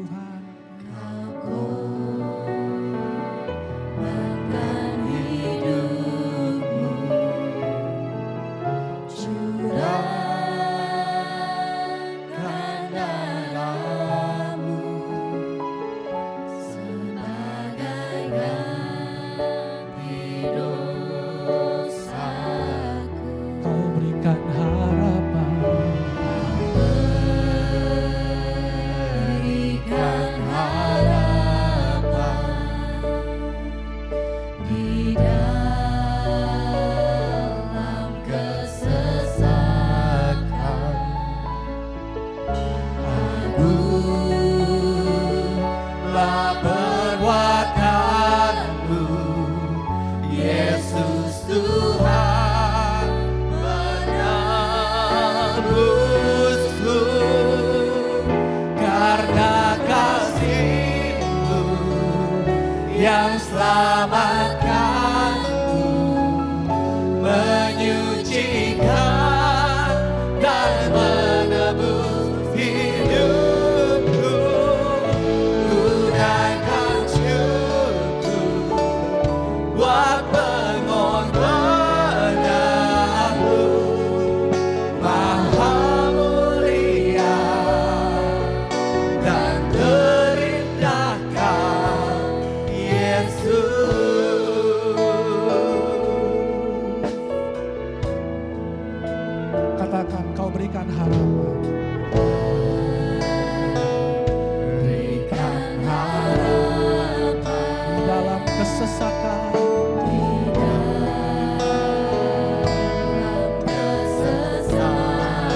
Tuhan. Kau berikan harapan, di dalam kesesakan. Agunglah perbuatan-Mu, Yesus Tuhan menebusku, karena kasih-Mu yang selamatkanku, menyucikan dan menebus hidupku. Tunaikan syukur buat pengorbanan-Mu, Maha mulia dan terindahkan Yesus. katakan kau berikan harapan. Berikan harapan Di dalam kesesakan, di dalam kesesakan.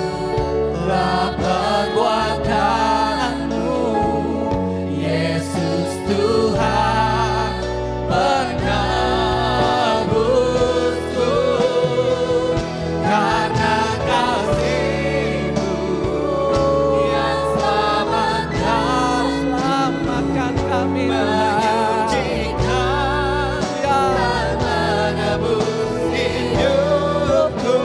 Agunglah perbuatan-Mu, Yesus Tuhan menebusku, karena kasih-Mu yang selamatkan kami, menyucikan dan menebus hidupku.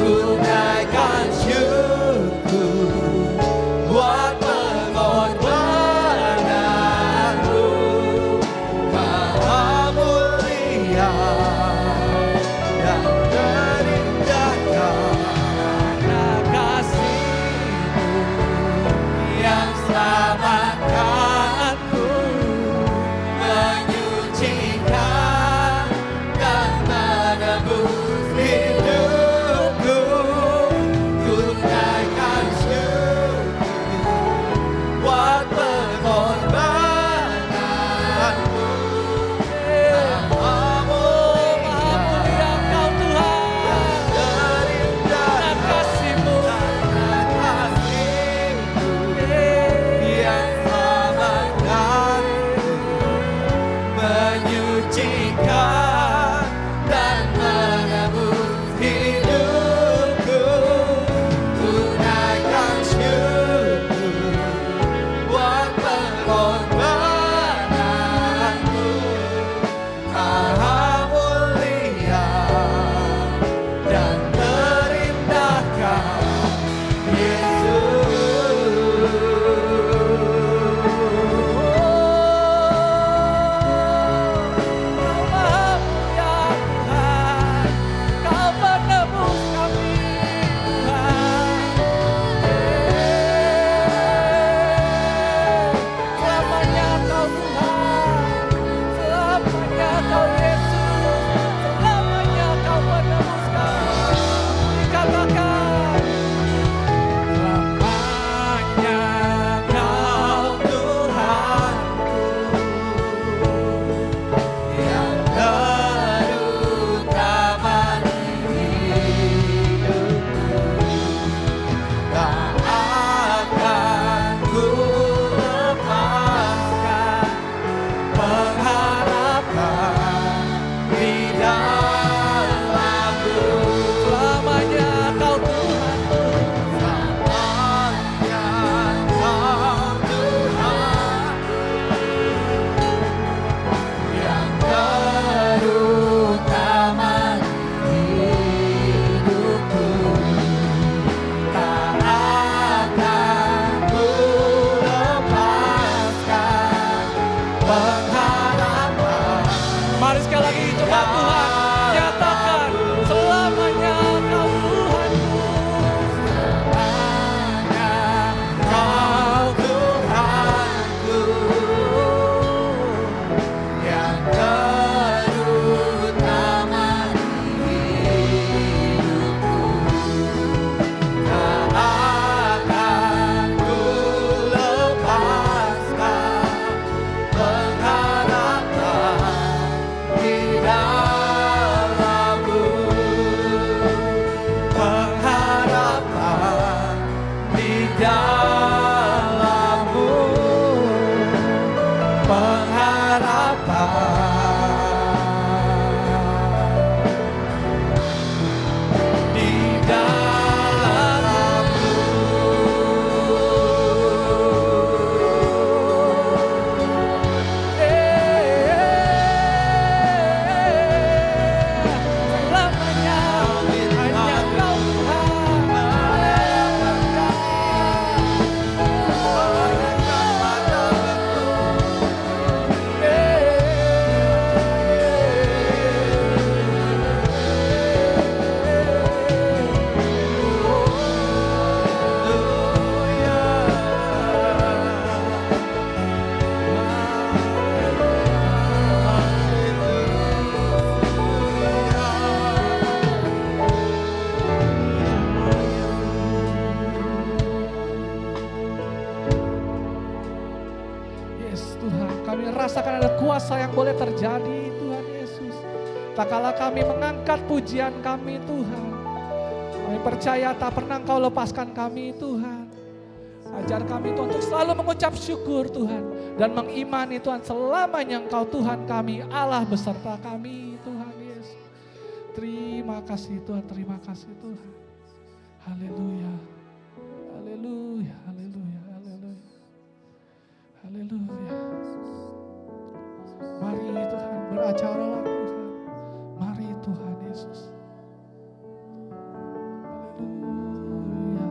Tunaikan syukur buat pengorbanan-Mu, Maha mulia dan terindahkan, karena kasih-Mu yang selamatkanku, menyucikan dan menebus hidupku. Tunaikan syukur buat pengorbanan-Mu, Maha mulia Kau Tuhan, terindahkan kasih-Mu yang selamatkanku, menyucikan dan menebus hidupku. Tunaikan syukur buat pengorbanan-Mu, Maha mulia dan terindahkan Yesus. pengharapan di dalammu. Selamanya hanya Kau Tuhan. Yes Tuhan, kami rasakan ada kuasa yang boleh terjadi Tuhan Yesus. Tak kala kami mengangkat pujian kami Tuhan, kami percaya tak pernah Engkau lepaskan kami Tuhan. Ajar kami Tuhan untuk selalu mengucap syukur Tuhan, dan mengimani Tuhan selamanya Engkau Tuhan kami, Allah beserta kami Tuhan Yesus. Terima kasih Tuhan, terima kasih Tuhan. Haleluya, haleluya, haleluya, haleluya, haleluya. Mari Tuhan beracaralah Tuhan, mari Tuhan Yesus. Haleluya,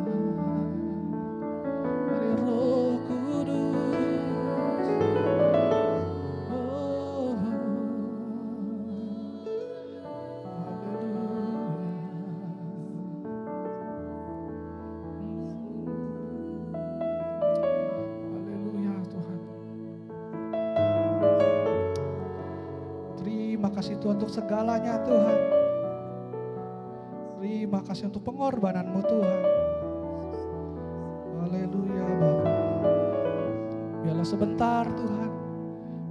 mari Roh Kudus. Oh, haleluya Tuhan. Terima kasih Tuhan untuk segalanya Tuhan. Terima kasih untuk pengorbanan-Mu Tuhan. Haleluya Bapa. Biarlah sebentar Tuhan,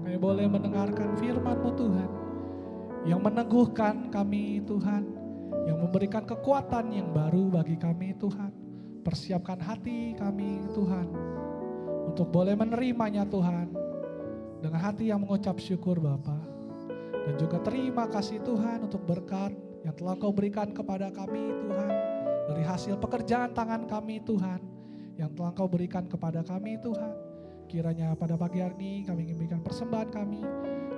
kami boleh mendengarkan firman-Mu Tuhan, yang meneguhkan kami Tuhan, yang memberikan kekuatan yang baru bagi kami Tuhan. Persiapkan hati kami Tuhan, untuk boleh menerimanya Tuhan, dengan hati yang mengucap syukur Bapa. Dan juga terima kasih Tuhan untuk berkat yang telah Kau berikan kepada kami Tuhan, dari hasil pekerjaan tangan kami Tuhan, yang telah Kau berikan kepada kami Tuhan. Kiranya pada pagi hari ini kami ingin berikan persembahan kami,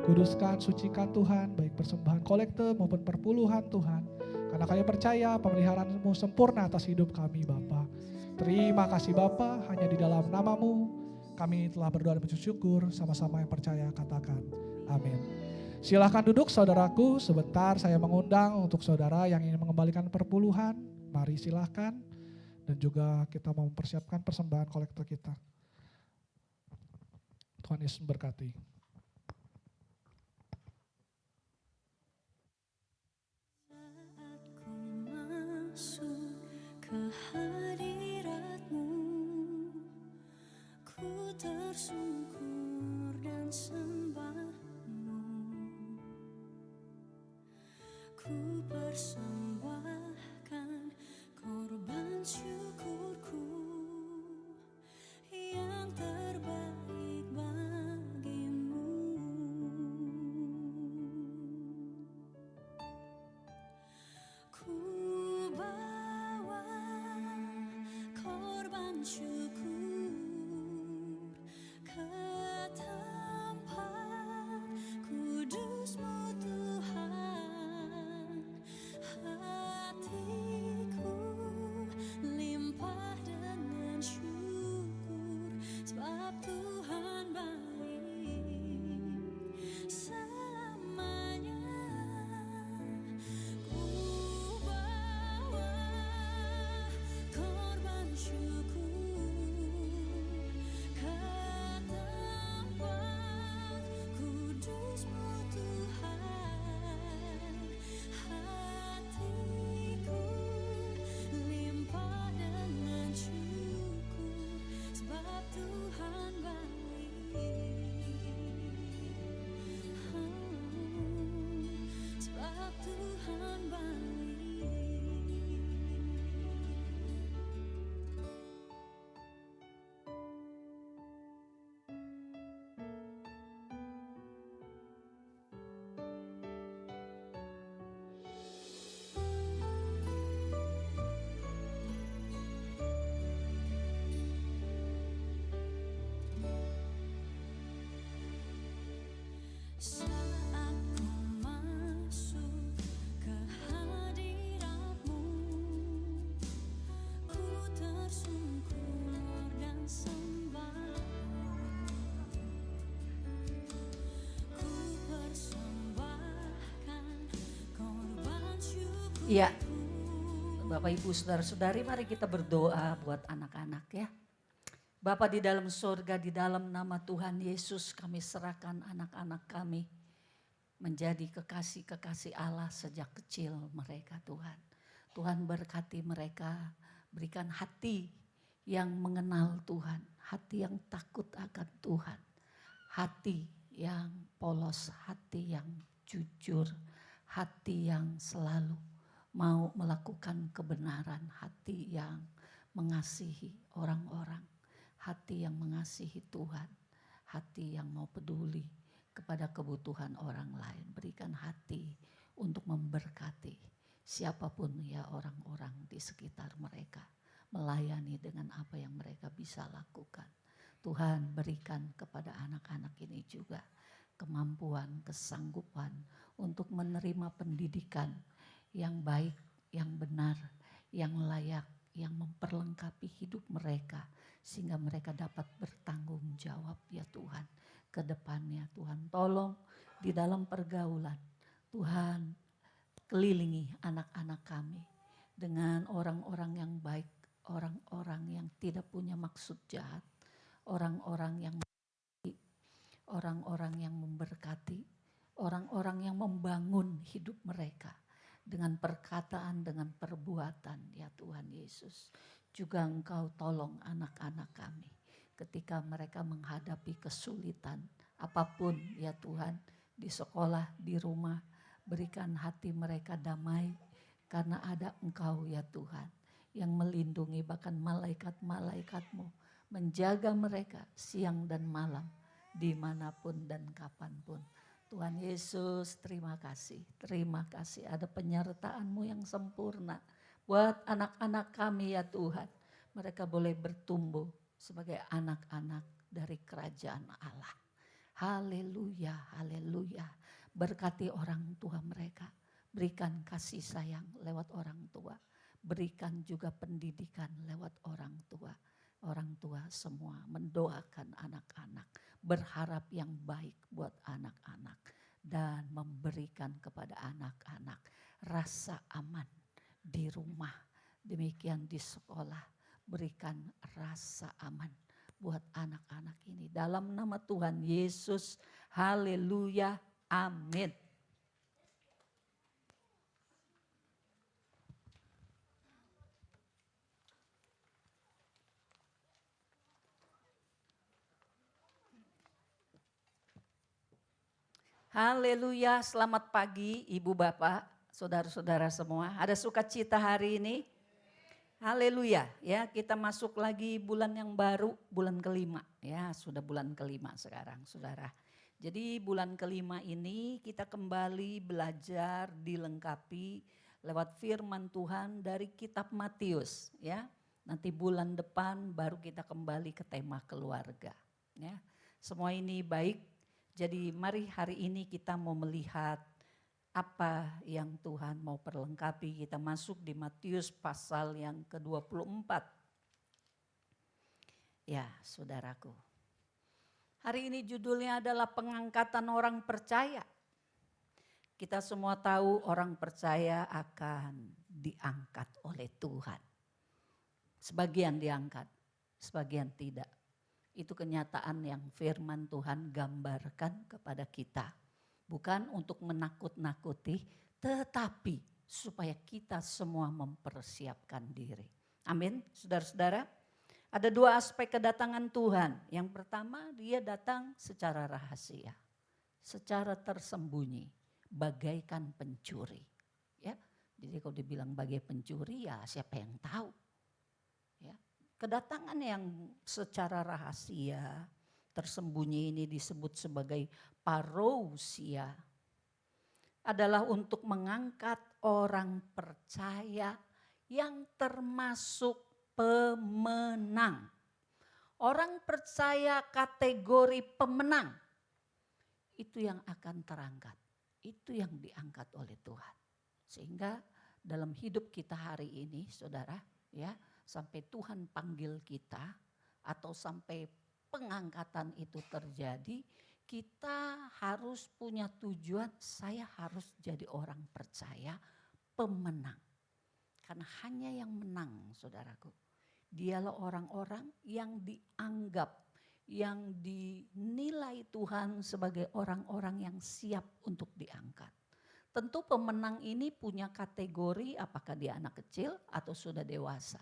kuduskan, sucikan Tuhan, baik persembahan kolekte maupun perpuluhan Tuhan. Karena kami percaya pemeliharaan-Mu sempurna atas hidup kami Bapa. Terima kasih Bapa, hanya di dalam nama-Mu kami telah berdoa dan bersyukur, sama-sama yang percaya katakan amin. Silahkan duduk saudaraku, sebentar saya mengundang untuk saudara yang ingin mengembalikan perpuluhan, mari silahkan. Dan juga kita mau mempersiapkan persembahan kolektor kita. Tuhan Yesus memberkati. Saat ku masuk ke hadirat-Mu, ku tersungkur dan sembah-Mu. Ku persembahkan korban syukurku yang terbaik bagi-Mu. Ku bawa korban syukur ke tempat kudus-Mu Tuhan. Hatiku limpah dengan syukur, sebab Tuhan baik selamanya. Ku bawa korban syukur ke tempat kudus-Mu Tuhan. Hatiku limpah dengan syukur, sebab Tuhan baik. Sebab Tuhan baik. Iya, Bapak Ibu Saudara-saudari, mari kita berdoa buat anak-anak ya. Bapa di dalam surga, di dalam nama Tuhan Yesus kami serahkan anak-anak kami menjadi kekasih-kekasih Allah sejak kecil mereka Tuhan. Tuhan berkati mereka, berikan hati yang mengenal Tuhan, hati yang takut akan Tuhan, hati yang polos, hati yang jujur, hati yang selalu mau melakukan kebenaran, hati yang mengasihi orang-orang, hati yang mengasihi Tuhan, hati yang mau peduli kepada kebutuhan orang lain. Berikan hati untuk memberkati siapapun ya orang-orang di sekitar mereka, melayani dengan apa yang mereka bisa lakukan. Tuhan berikan kepada anak-anak ini juga kemampuan, kesanggupan untuk menerima pendidikan yang baik, yang benar, yang layak, yang memperlengkapi hidup mereka sehingga mereka dapat bertanggung jawab ya Tuhan ke depannya. Tuhan tolong di dalam pergaulan, Tuhan kelilingi anak-anak kami dengan orang-orang yang baik, orang-orang yang tidak punya maksud jahat, orang-orang yang orang-orang yang memberkati, orang-orang yang membangun hidup mereka dengan perkataan, dengan perbuatan ya Tuhan Yesus. Juga Engkau tolong anak-anak kami ketika mereka menghadapi kesulitan apapun ya Tuhan, di sekolah, di rumah, berikan hati mereka damai karena ada Engkau ya Tuhan yang melindungi, bahkan malaikat-malaikatmu menjaga mereka siang dan malam dimanapun dan kapanpun. Tuhan Yesus terima kasih ada penyertaan-Mu yang sempurna buat anak-anak kami ya Tuhan. Mereka boleh bertumbuh sebagai anak-anak dari kerajaan Allah. Haleluya, haleluya. Berkati orang tua mereka, berikan kasih sayang lewat orang tua, berikan juga pendidikan lewat orang tua. Orang tua semua mendoakan anak-anak, berharap yang baik buat anak-anak dan memberikan kepada anak-anak rasa aman di rumah. Demikian di sekolah, berikan rasa aman buat anak-anak ini. Dalam nama Tuhan Yesus, haleluya, amin. Haleluya, selamat pagi Ibu Bapak, saudara-saudara semua. Ada sukacita hari ini? Haleluya, ya kita masuk lagi bulan yang baru, bulan kelima. Ya sudah bulan kelima sekarang saudara. Jadi bulan kelima ini kita kembali belajar dilengkapi lewat firman Tuhan dari kitab Matius. Ya, nanti bulan depan baru kita kembali ke tema keluarga. Ya, semua ini baik. Jadi mari hari ini kita mau melihat apa yang Tuhan mau perlengkapi. Kita masuk di Matius pasal yang ke-24. Ya saudaraku. Hari ini judulnya adalah pengangkatan orang percaya. Kita semua tahu orang percaya akan diangkat oleh Tuhan. Sebagian diangkat, sebagian tidak. Itu kenyataan yang firman Tuhan gambarkan kepada kita. Bukan untuk menakut-nakuti, tetapi supaya kita semua mempersiapkan diri. Amin, saudara-saudara. Ada dua aspek kedatangan Tuhan. Yang pertama, dia datang secara rahasia, secara tersembunyi, bagaikan pencuri. Ya, jadi kalau dibilang bagai pencuri, ya siapa yang tahu? Ya, kedatangan yang secara rahasia, tersembunyi ini disebut sebagai parousia, adalah untuk mengangkat orang percaya yang termasuk pemenang. Orang percaya kategori pemenang, itu yang akan terangkat, itu yang diangkat oleh Tuhan. Sehingga dalam hidup kita hari ini saudara, ya, sampai Tuhan panggil kita atau sampai pengangkatan itu terjadi, kita harus punya tujuan, saya harus jadi orang percaya pemenang. Karena hanya yang menang, saudaraku, dialah orang-orang yang dianggap, yang dinilai Tuhan sebagai orang-orang yang siap untuk diangkat. Tentu pemenang ini punya kategori apakah dia anak kecil atau sudah dewasa.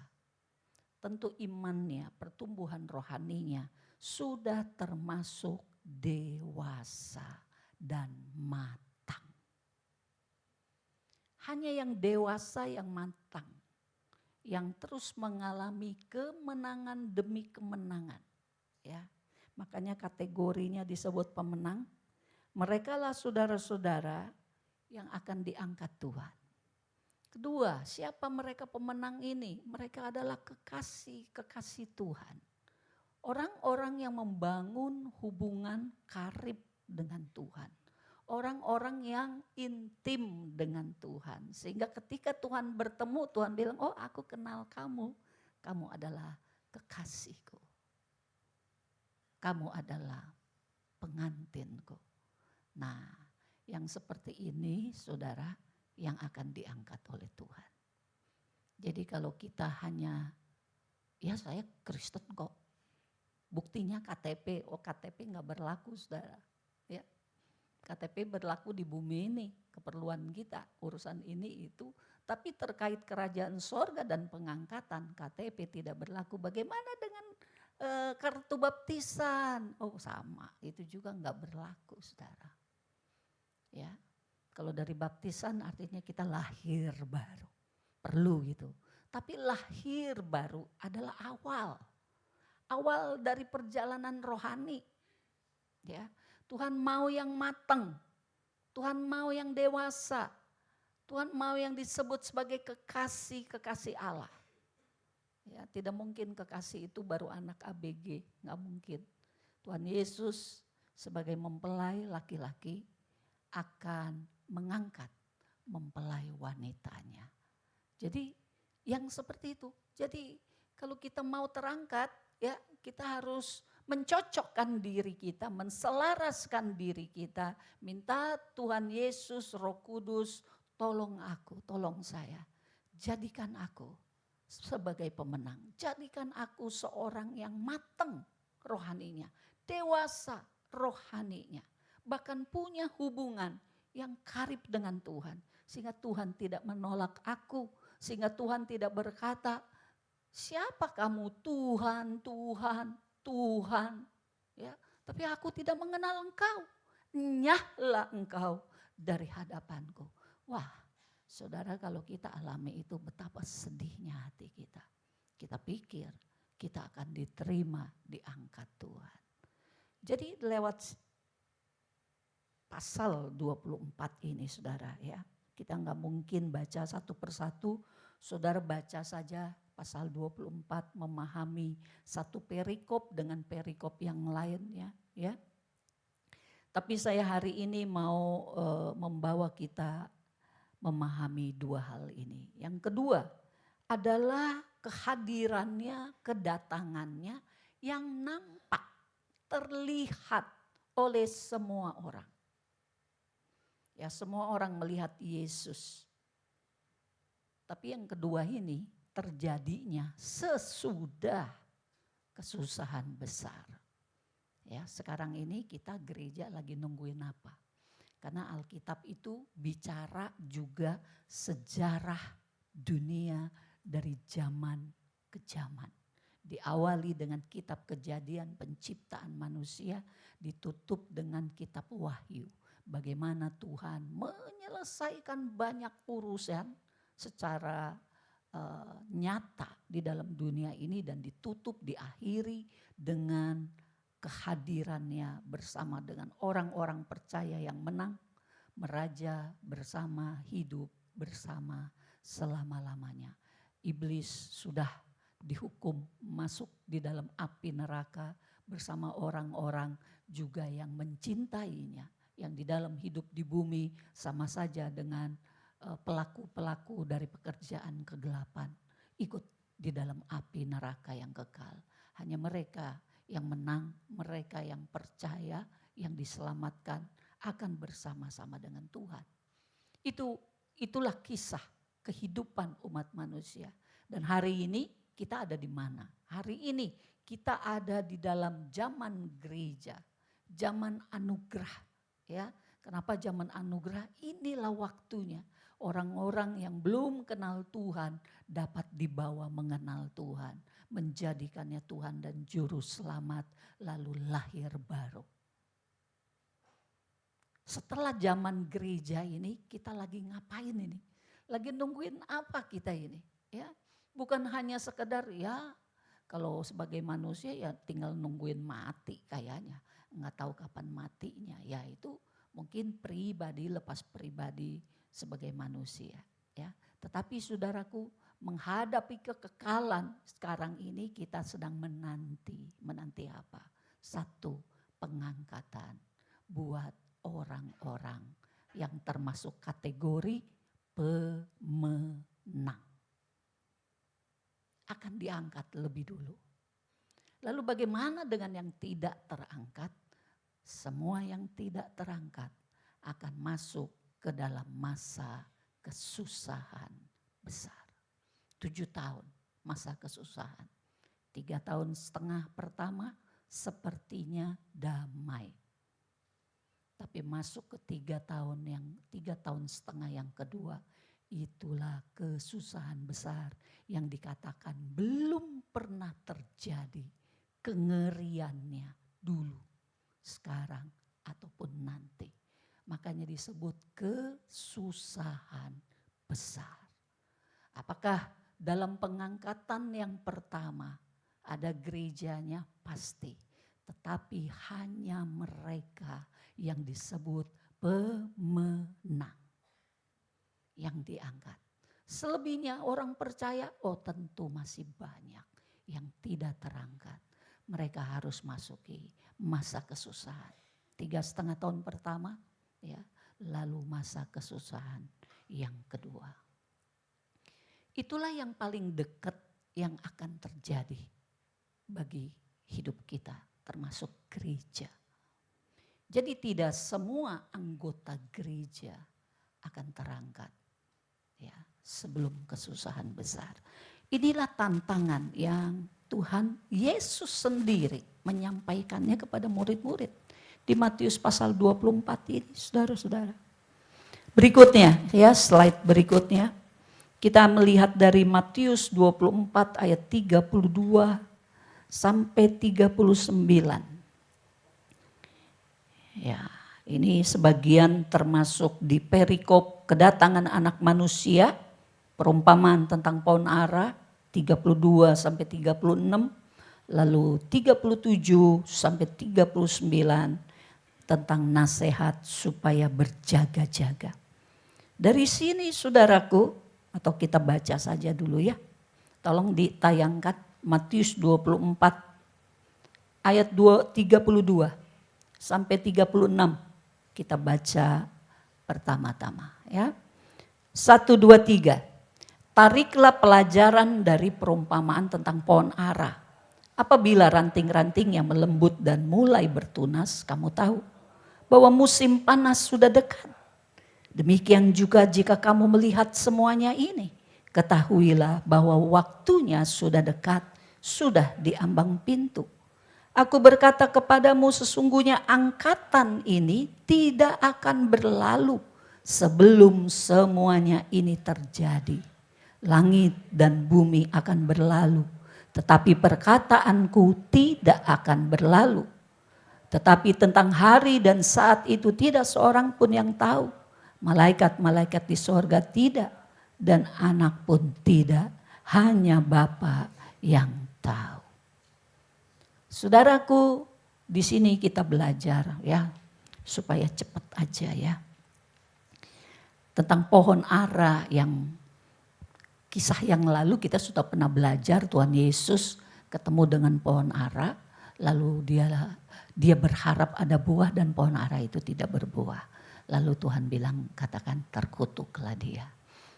Tentu imannya, pertumbuhan rohaninya sudah termasuk dewasa dan matang. Hanya yang dewasa yang matang, yang terus mengalami kemenangan demi kemenangan. Ya, makanya kategorinya disebut pemenang. Merekalah saudara-saudara yang akan diangkat Tuhan. Kedua, siapa mereka pemenang ini? Mereka adalah kekasih Tuhan. Orang-orang yang membangun hubungan karib dengan Tuhan. Orang-orang yang intim dengan Tuhan. Sehingga ketika Tuhan bertemu, Tuhan bilang, oh aku kenal kamu. Kamu adalah kekasihku. Kamu adalah pengantinku. Nah, yang seperti ini saudara yang akan diangkat oleh Tuhan. Jadi kalau kita hanya, ya saya Kristen kok. Buktinya KTP, KTP nggak berlaku saudara. Ya, KTP berlaku di bumi ini, keperluan kita, urusan ini itu. Tapi terkait kerajaan sorga dan pengangkatan, KTP tidak berlaku. Bagaimana dengan kartu baptisan? Oh sama, itu juga nggak berlaku saudara. Ya, kalau dari baptisan artinya kita lahir baru, perlu gitu. Tapi lahir baru adalah awal dari perjalanan rohani. Ya, Tuhan mau yang matang, Tuhan mau yang dewasa, Tuhan mau yang disebut sebagai kekasih Allah. Ya, tidak mungkin kekasih itu baru anak ABG, nggak mungkin. Tuhan Yesus sebagai mempelai laki-laki akan mengangkat mempelai wanitanya. Jadi yang seperti itu. Jadi kalau kita mau terangkat, ya kita harus mencocokkan diri kita, menselaraskan diri kita. Minta Tuhan Yesus, Roh Kudus, tolong aku, tolong saya. Jadikan aku sebagai pemenang. Jadikan aku seorang yang matang rohaninya, dewasa rohaninya. Bahkan punya hubungan yang karib dengan Tuhan. Sehingga Tuhan tidak menolak aku. Sehingga Tuhan tidak berkata, siapa kamu? Tuhan, Tuhan, Tuhan. Ya, tapi aku tidak mengenal engkau. Nyahlah engkau dari hadapanku. Wah, saudara kalau kita alami itu betapa sedihnya hati kita. Kita pikir kita akan diterima, diangkat Tuhan. Jadi lewat pasal 24 ini saudara ya. Kita nggak mungkin baca satu persatu. Saudara baca saja pasal 24 memahami satu perikop dengan perikop yang lainnya ya. Tapi saya hari ini mau membawa kita memahami dua hal ini. Yang kedua adalah kehadirannya, kedatangannya yang nampak, terlihat oleh semua orang. Ya, semua orang melihat Yesus. Tapi yang kedua ini terjadinya sesudah kesusahan besar. Ya, sekarang ini kita gereja lagi nungguin apa? Karena Alkitab itu bicara juga sejarah dunia dari zaman ke zaman. Diawali dengan kitab Kejadian penciptaan manusia, ditutup dengan kitab Wahyu. Bagaimana Tuhan menyelesaikan banyak urusan secara nyata di dalam dunia ini dan ditutup, diakhiri dengan kehadirannya bersama dengan orang-orang percaya yang menang, meraja bersama, hidup bersama selama-lamanya. Iblis sudah dihukum masuk di dalam api neraka bersama orang-orang juga yang mencintainya, yang di dalam hidup di bumi sama saja dengan pelaku-pelaku dari pekerjaan kegelapan, ikut di dalam api neraka yang kekal. Hanya mereka yang menang, mereka yang percaya, yang diselamatkan akan bersama-sama dengan Tuhan. Itulah kisah kehidupan umat manusia. Dan hari ini kita ada di mana? Hari ini kita ada di dalam zaman gereja, zaman anugerah, ya. Kenapa zaman anugerah? Inilah waktunya orang-orang yang belum kenal Tuhan dapat dibawa mengenal Tuhan, menjadikannya Tuhan dan juru selamat, lalu lahir baru. Setelah zaman gereja ini, kita lagi ngapain ini? Lagi nungguin apa kita ini? Ya, bukan hanya sekedar ya, kalau sebagai manusia ya tinggal nungguin mati kayaknya. Nggak tahu kapan matinya, ya itu mungkin pribadi lepas pribadi sebagai manusia. Ya, tetapi saudaraku, menghadapi kekekalan sekarang ini kita sedang menanti apa? Satu, pengangkatan buat orang-orang yang termasuk kategori pemenang. Akan diangkat lebih dulu. Lalu bagaimana dengan yang tidak terangkat? Semua yang tidak terangkat akan masuk ke dalam masa kesusahan besar. 7 tahun masa kesusahan. 3,5 tahun pertama sepertinya damai. Tapi masuk ke 3 tahun yang kedua, itulah kesusahan besar yang dikatakan belum pernah terjadi kengeriannya dulu, sekarang ataupun nanti. Makanya disebut kesusahan besar. Apakah dalam pengangkatan yang pertama ada gerejanya? Pasti. Tetapi hanya mereka yang disebut pemenang yang diangkat. Selebihnya orang percaya, oh tentu masih banyak yang tidak terangkat. Mereka harus masuki masa kesusahan. 3,5 tahun pertama, ya, lalu masa kesusahan yang kedua. Itulah yang paling dekat yang akan terjadi bagi hidup kita, termasuk gereja. Jadi tidak semua anggota gereja akan terangkat, ya, sebelum kesusahan besar. Inilah tantangan yang Tuhan Yesus sendiri menyampaikannya kepada murid-murid di Matius pasal 24 ini, saudara-saudara. Berikutnya, ya, slide berikutnya. Kita melihat dari Matius 24 ayat 32 sampai 39. Ya, ini sebagian termasuk di perikop kedatangan anak manusia, perumpamaan tentang pohon ara 32 sampai 36, lalu 37 sampai 39 tentang nasihat supaya berjaga-jaga. Dari sini saudaraku, atau kita baca saja dulu ya. Tolong ditayangkan Matius 24 ayat 32 sampai 36. Kita baca pertama-tama ya. 1, 2, 3. Tariklah pelajaran dari perumpamaan tentang pohon ara. Apabila ranting-ranting yang melembut dan mulai bertunas, kamu tahu bahwa musim panas sudah dekat. Demikian juga jika kamu melihat semuanya ini, ketahuilah bahwa waktunya sudah dekat, sudah di ambang pintu. Aku berkata kepadamu, sesungguhnya angkatan ini tidak akan berlalu sebelum semuanya ini terjadi. Langit dan bumi akan berlalu, tetapi perkataanku tidak akan berlalu. Tetapi tentang hari dan saat itu tidak seorang pun yang tahu. Malaikat-malaikat di sorga tidak, dan anak pun tidak, hanya Bapa yang tahu. Saudaraku, di sini kita belajar ya, supaya cepat aja ya. Tentang pohon ara yang kisah yang lalu kita sudah pernah belajar, Tuhan Yesus ketemu dengan pohon ara, lalu dia berharap ada buah dan pohon ara itu tidak berbuah. Lalu Tuhan bilang, katakan terkutuklah dia.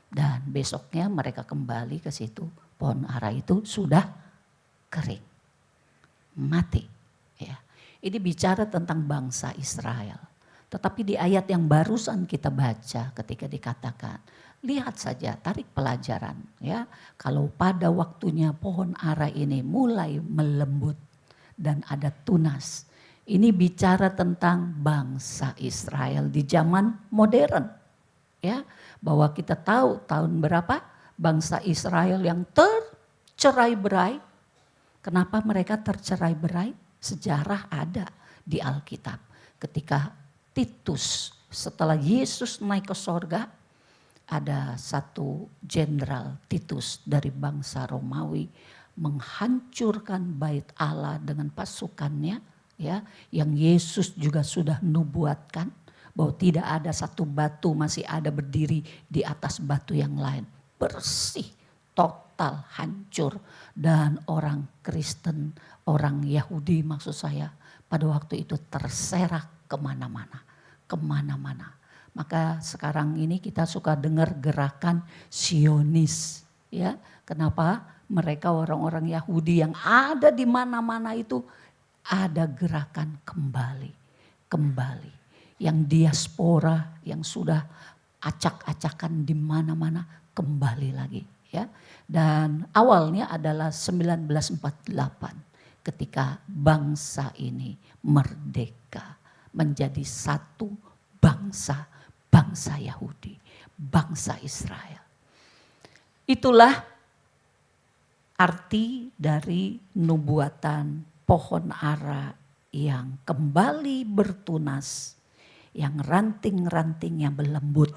Dan besoknya mereka kembali ke situ, pohon ara itu sudah kering, mati. Ya. Ini bicara tentang bangsa Israel. Tetapi di ayat yang barusan kita baca ketika dikatakan, Lihat saja, tarik pelajaran ya. Kalau pada waktunya pohon ara ini mulai melembut dan ada tunas. Ini bicara tentang bangsa Israel di zaman modern. Ya, bahwa kita tahu tahun berapa bangsa Israel yang tercerai-berai. Kenapa mereka tercerai-berai? Sejarah ada di Alkitab. Ketika Titus setelah Yesus naik ke sorga, ada satu jenderal Titus dari bangsa Romawi menghancurkan bait Allah dengan pasukannya, ya, yang Yesus juga sudah nubuatkan bahwa tidak ada satu batu masih ada berdiri di atas batu yang lain. Bersih, total hancur, dan orang Kristen, orang Yahudi maksud saya pada waktu itu terserak kemana-mana. Maka sekarang ini kita suka dengar gerakan Zionis, ya. Kenapa? Mereka orang-orang Yahudi yang ada di mana-mana itu ada gerakan kembali. Yang diaspora yang sudah acak-acakan di mana-mana kembali lagi, ya. Dan awalnya adalah 1948 ketika bangsa ini merdeka menjadi satu bangsa Yahudi, bangsa Israel. Itulah arti dari nubuatan pohon ara yang kembali bertunas, yang ranting-rantingnya berlembut.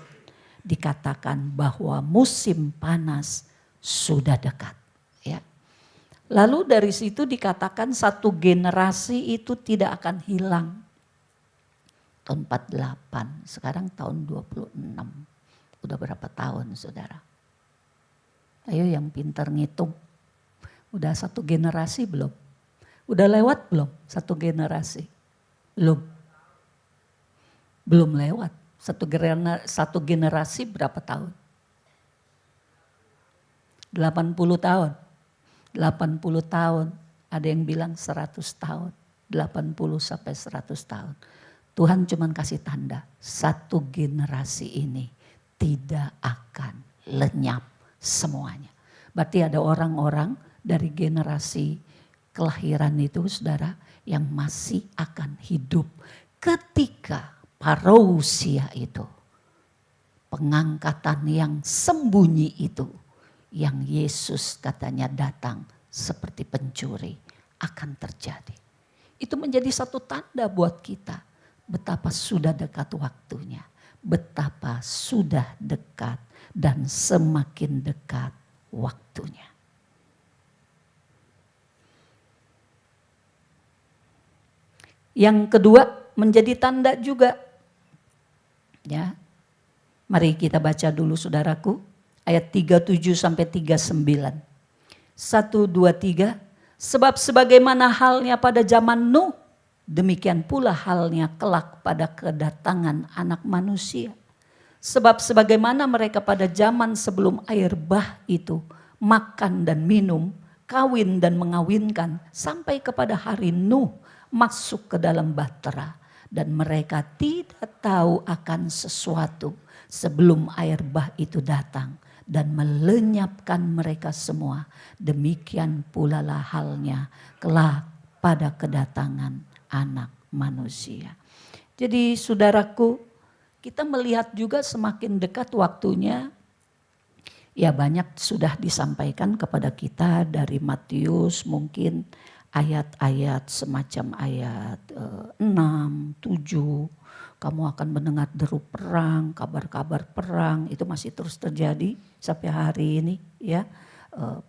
Dikatakan bahwa musim panas sudah dekat. Ya. Lalu dari situ dikatakan satu generasi itu tidak akan hilang. Tahun 48, sekarang tahun 26. Udah berapa tahun saudara? Ayo yang pintar ngitung. Udah satu generasi belum? Udah lewat belum satu generasi? Belum. Belum lewat. Satu generasi berapa tahun? 80 tahun. 80 tahun. Ada yang bilang 100 tahun. 80 sampai 100 tahun. Tuhan cuma kasih tanda, satu generasi ini tidak akan lenyap semuanya. Berarti ada orang-orang dari generasi kelahiran itu saudara yang masih akan hidup ketika parousia itu. Pengangkatan yang sembunyi itu yang Yesus katanya datang seperti pencuri akan terjadi. Itu menjadi satu tanda buat kita. Betapa sudah dekat waktunya, betapa sudah dekat dan semakin dekat waktunya. Yang kedua menjadi tanda juga. Ya. Mari kita baca dulu saudaraku ayat 37 sampai 39. 1, 2, 3. Sebab sebagaimana halnya pada zaman Nuh, demikian pula halnya kelak pada kedatangan Anak Manusia. Sebab sebagaimana mereka pada zaman sebelum air bah itu makan dan minum, kawin dan mengawinkan sampai kepada hari Nuh masuk ke dalam bahtera. Dan mereka tidak tahu akan sesuatu sebelum air bah itu datang dan melenyapkan mereka semua. Demikian pula lah halnya kelak pada kedatangan Anak Manusia. Jadi saudaraku, kita melihat juga semakin dekat waktunya. Ya banyak sudah disampaikan kepada kita dari Matius, mungkin ayat-ayat semacam ayat 6, 7. Kamu akan mendengar deru perang, kabar-kabar perang, itu masih terus terjadi sampai hari ini, ya.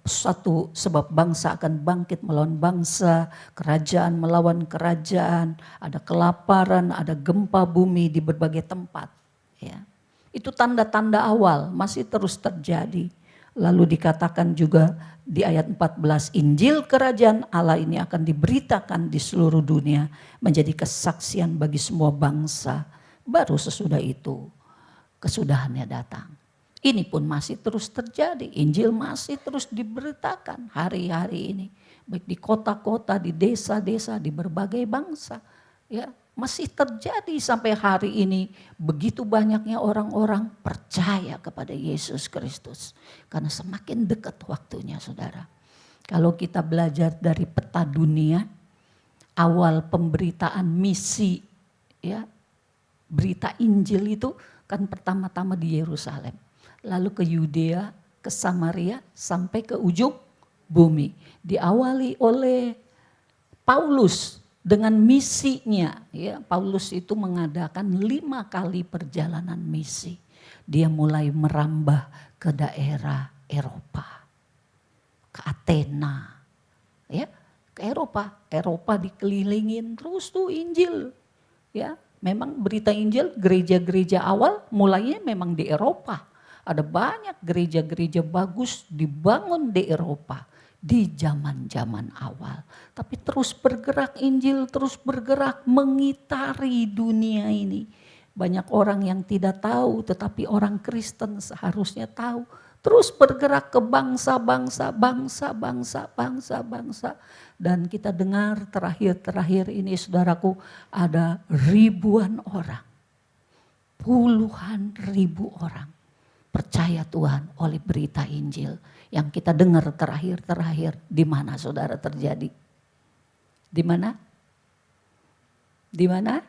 Satu sebab bangsa akan bangkit melawan bangsa, kerajaan melawan kerajaan, ada kelaparan, ada gempa bumi di berbagai tempat. Ya. Itu tanda-tanda awal masih terus terjadi. Lalu dikatakan juga di ayat 14, Injil kerajaan Allah ini akan diberitakan di seluruh dunia menjadi kesaksian bagi semua bangsa. Baru sesudah itu kesudahannya datang. Ini pun masih terus terjadi. Injil masih terus diberitakan hari-hari ini. Baik di kota-kota, di desa-desa, di berbagai bangsa. Ya, masih terjadi sampai hari ini. Begitu banyaknya orang-orang percaya kepada Yesus Kristus. Karena semakin dekat waktunya, saudara. Kalau kita belajar dari peta dunia, awal pemberitaan misi, ya, berita Injil itu kan pertama-tama di Yerusalem. Lalu ke Yudea, ke Samaria, sampai ke ujung bumi. Diawali oleh Paulus dengan misinya. Ya, Paulus itu mengadakan 5 kali perjalanan misi. Dia mulai merambah ke daerah Eropa, ke Athena, ya, ke Eropa. Eropa dikelilingin terus tuh Injil. Ya, memang berita Injil gereja-gereja awal mulainya memang di Eropa. Ada banyak gereja-gereja bagus dibangun di Eropa di zaman-zaman awal. Tapi terus bergerak Injil, terus bergerak mengitari dunia ini. Banyak orang yang tidak tahu, tetapi orang Kristen seharusnya tahu. Terus bergerak ke bangsa-bangsa, bangsa-bangsa. Dan kita dengar terakhir-terakhir ini, saudaraku, ada ribuan orang. Puluhan ribu orang percaya Tuhan oleh berita Injil. Yang kita dengar terakhir-terakhir, di mana saudara terjadi? Di mana? Di mana?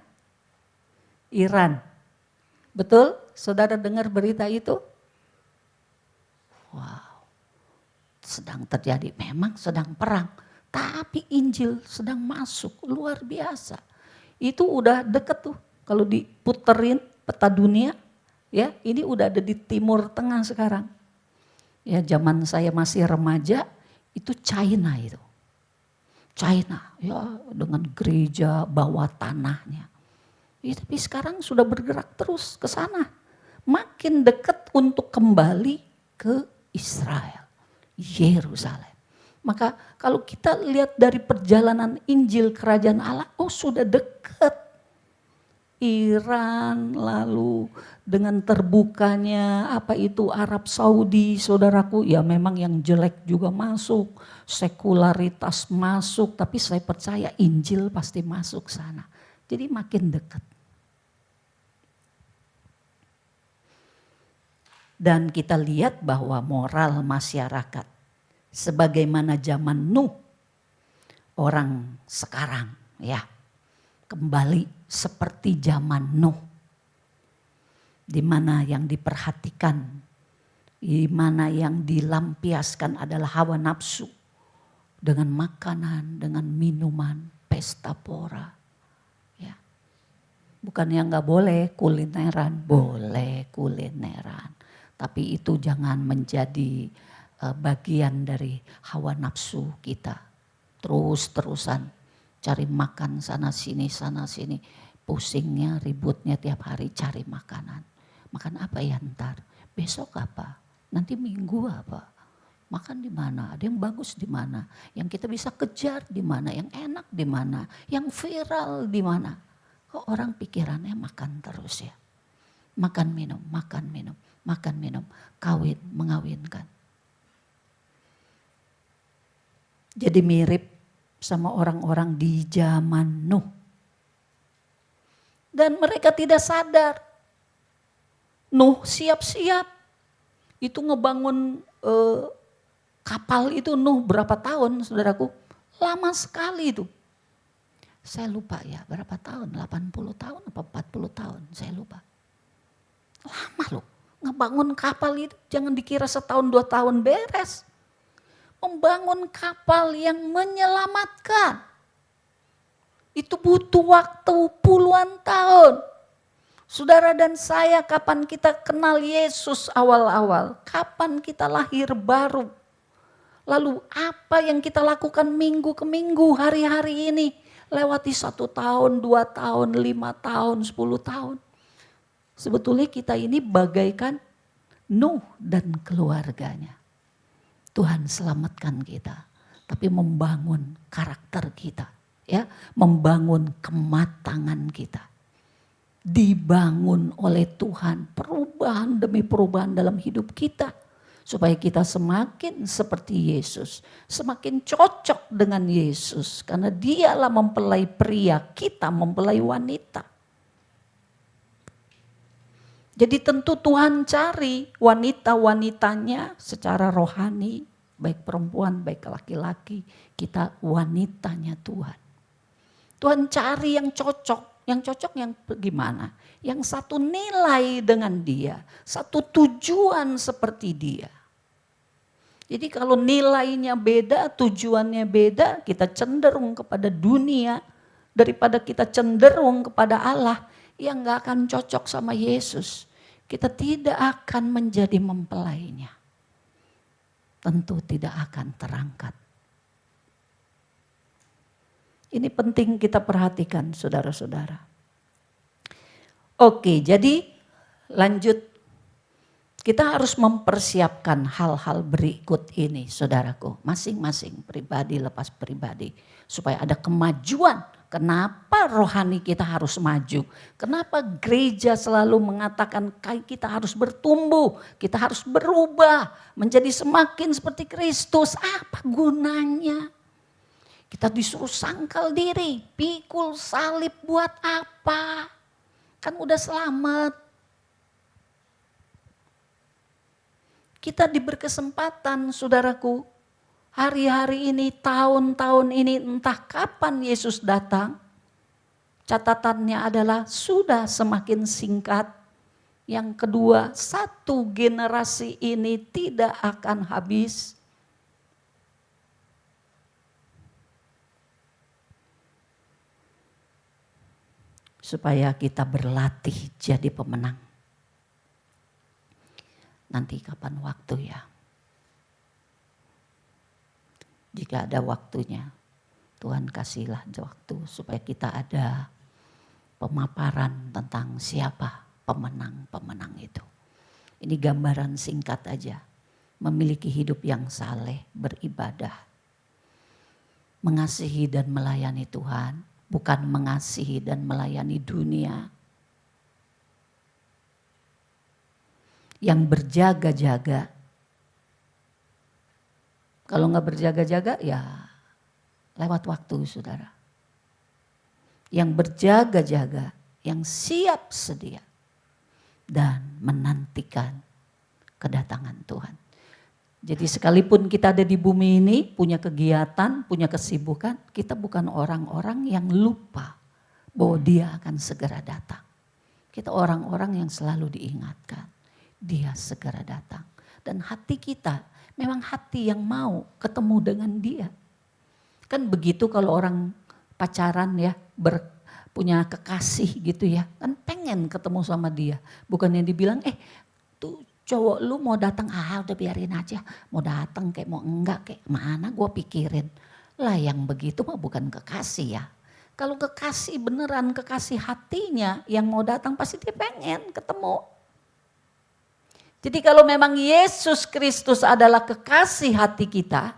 Iran. Betul? Saudara dengar berita itu? Wow. Sedang terjadi, memang sedang perang. Tapi Injil sedang masuk, luar biasa. Itu udah deket tuh. Kalau diputerin peta dunia, ya ini udah ada di Timur Tengah sekarang. Ya, zaman saya masih remaja itu China itu. China ya dengan gereja bawah tanahnya. Ya, tapi sekarang sudah bergerak terus ke sana. Makin dekat untuk kembali ke Israel, Yerusalem. Maka kalau kita lihat dari perjalanan Injil Kerajaan Allah, oh sudah dekat. Iran, lalu dengan terbukanya apa itu Arab Saudi, saudaraku, ya memang yang jelek juga masuk, sekularitas masuk, tapi saya percaya Injil pasti masuk sana. Jadi makin dekat. Dan kita lihat bahwa moral masyarakat sebagaimana zaman Nuh, orang sekarang ya kembali seperti zaman Nuh, di mana yang diperhatikan, di mana yang dilampiaskan adalah hawa nafsu dengan makanan, dengan minuman, pesta pora. Ya, bukannya nggak boleh kulineran, boleh kulineran, tapi itu jangan menjadi bagian dari hawa nafsu kita. Terus-terusan cari makan sana sini, pusingnya, ributnya tiap hari cari makanan. Makan apa ya ntar? Besok apa? Nanti minggu apa? Makan di mana? Ada yang bagus di mana? Yang kita bisa kejar di mana? Yang enak di mana? Yang viral di mana? Kok orang pikirannya makan terus ya? Makan minum, makan minum, makan minum, kawin, mengawinkan. Jadi mirip sama orang-orang di zaman Nuh. Dan mereka tidak sadar. Nuh siap-siap. Itu ngebangun kapal itu Nuh berapa tahun saudaraku? Lama sekali itu. Saya lupa ya berapa tahun, 80 tahun apa 40 tahun, saya lupa. Lama loh, ngebangun kapal itu jangan dikira setahun 2 tahun beres. Membangun kapal yang menyelamatkan. Itu butuh waktu puluhan tahun. Saudara dan saya, kapan kita kenal Yesus awal-awal? Kapan kita lahir baru? Lalu apa yang kita lakukan minggu ke minggu, hari-hari ini? Lewati 1 tahun, 2 tahun, 5 tahun, 10 tahun. Sebetulnya kita ini bagaikan Nuh dan keluarganya. Tuhan selamatkan kita, tapi membangun karakter kita, ya, membangun kematangan kita. Dibangun oleh Tuhan perubahan demi perubahan dalam hidup kita. supaya kita semakin seperti Yesus, semakin cocok dengan Yesus, karena Dialah mempelai pria, kita mempelai wanita. Jadi tentu Tuhan cari wanita-wanitanya secara rohani, baik perempuan, baik laki-laki, kita wanitanya Tuhan. Tuhan cari yang cocok yang gimana? Yang satu nilai dengan Dia, satu tujuan seperti Dia. Jadi kalau nilainya beda, tujuannya beda, kita cenderung kepada dunia daripada kita cenderung kepada Allah, yang gak akan cocok sama Yesus. Kita tidak akan menjadi mempelainya. Tentu tidak akan terangkat. Ini penting kita perhatikan saudara-saudara. Oke, jadi lanjut. Kita harus mempersiapkan hal-hal berikut ini saudaraku. Masing-masing pribadi lepas pribadi. Supaya ada kemajuan. Kenapa rohani kita harus maju? Kenapa gereja selalu mengatakan kita harus bertumbuh, kita harus berubah menjadi semakin seperti Kristus? Apa gunanya? Kita disuruh sangkal diri, pikul salib buat apa? Kan udah selamat. Kita diberi kesempatan saudaraku, hari-hari ini, tahun-tahun ini, entah kapan Yesus datang, catatannya adalah sudah semakin singkat. Yang kedua, satu generasi ini tidak akan habis. Supaya kita berlatih jadi pemenang. Nanti kapan waktu ya? Jika ada waktunya, Tuhan kasihlah waktu supaya kita ada pemaparan tentang siapa pemenang-pemenang itu. Ini gambaran singkat aja. Memiliki hidup yang saleh, beribadah. Mengasihi dan melayani Tuhan, bukan mengasihi dan melayani dunia. Yang berjaga-jaga. Kalau nggak berjaga-jaga ya lewat waktu saudara. Yang berjaga-jaga, yang siap sedia dan menantikan kedatangan Tuhan. Jadi sekalipun kita ada di bumi ini, punya kegiatan, punya kesibukan, kita bukan orang-orang yang lupa bahwa Dia akan segera datang. Kita orang-orang yang selalu diingatkan, Dia segera datang. Dan hati kita memang hati yang mau ketemu dengan Dia. Kan begitu kalau orang pacaran ya, punya kekasih gitu ya, kan pengen ketemu sama Dia. Bukan yang dibilang, tuh cowok lu mau datang, udah biarin aja. Mau datang kayak mau enggak kayak mana gue pikirin. Lah yang begitu mah bukan kekasih ya. Kalau kekasih beneran, kekasih hatinya yang mau datang pasti dia pengen ketemu. Jadi kalau memang Yesus Kristus adalah kekasih hati kita,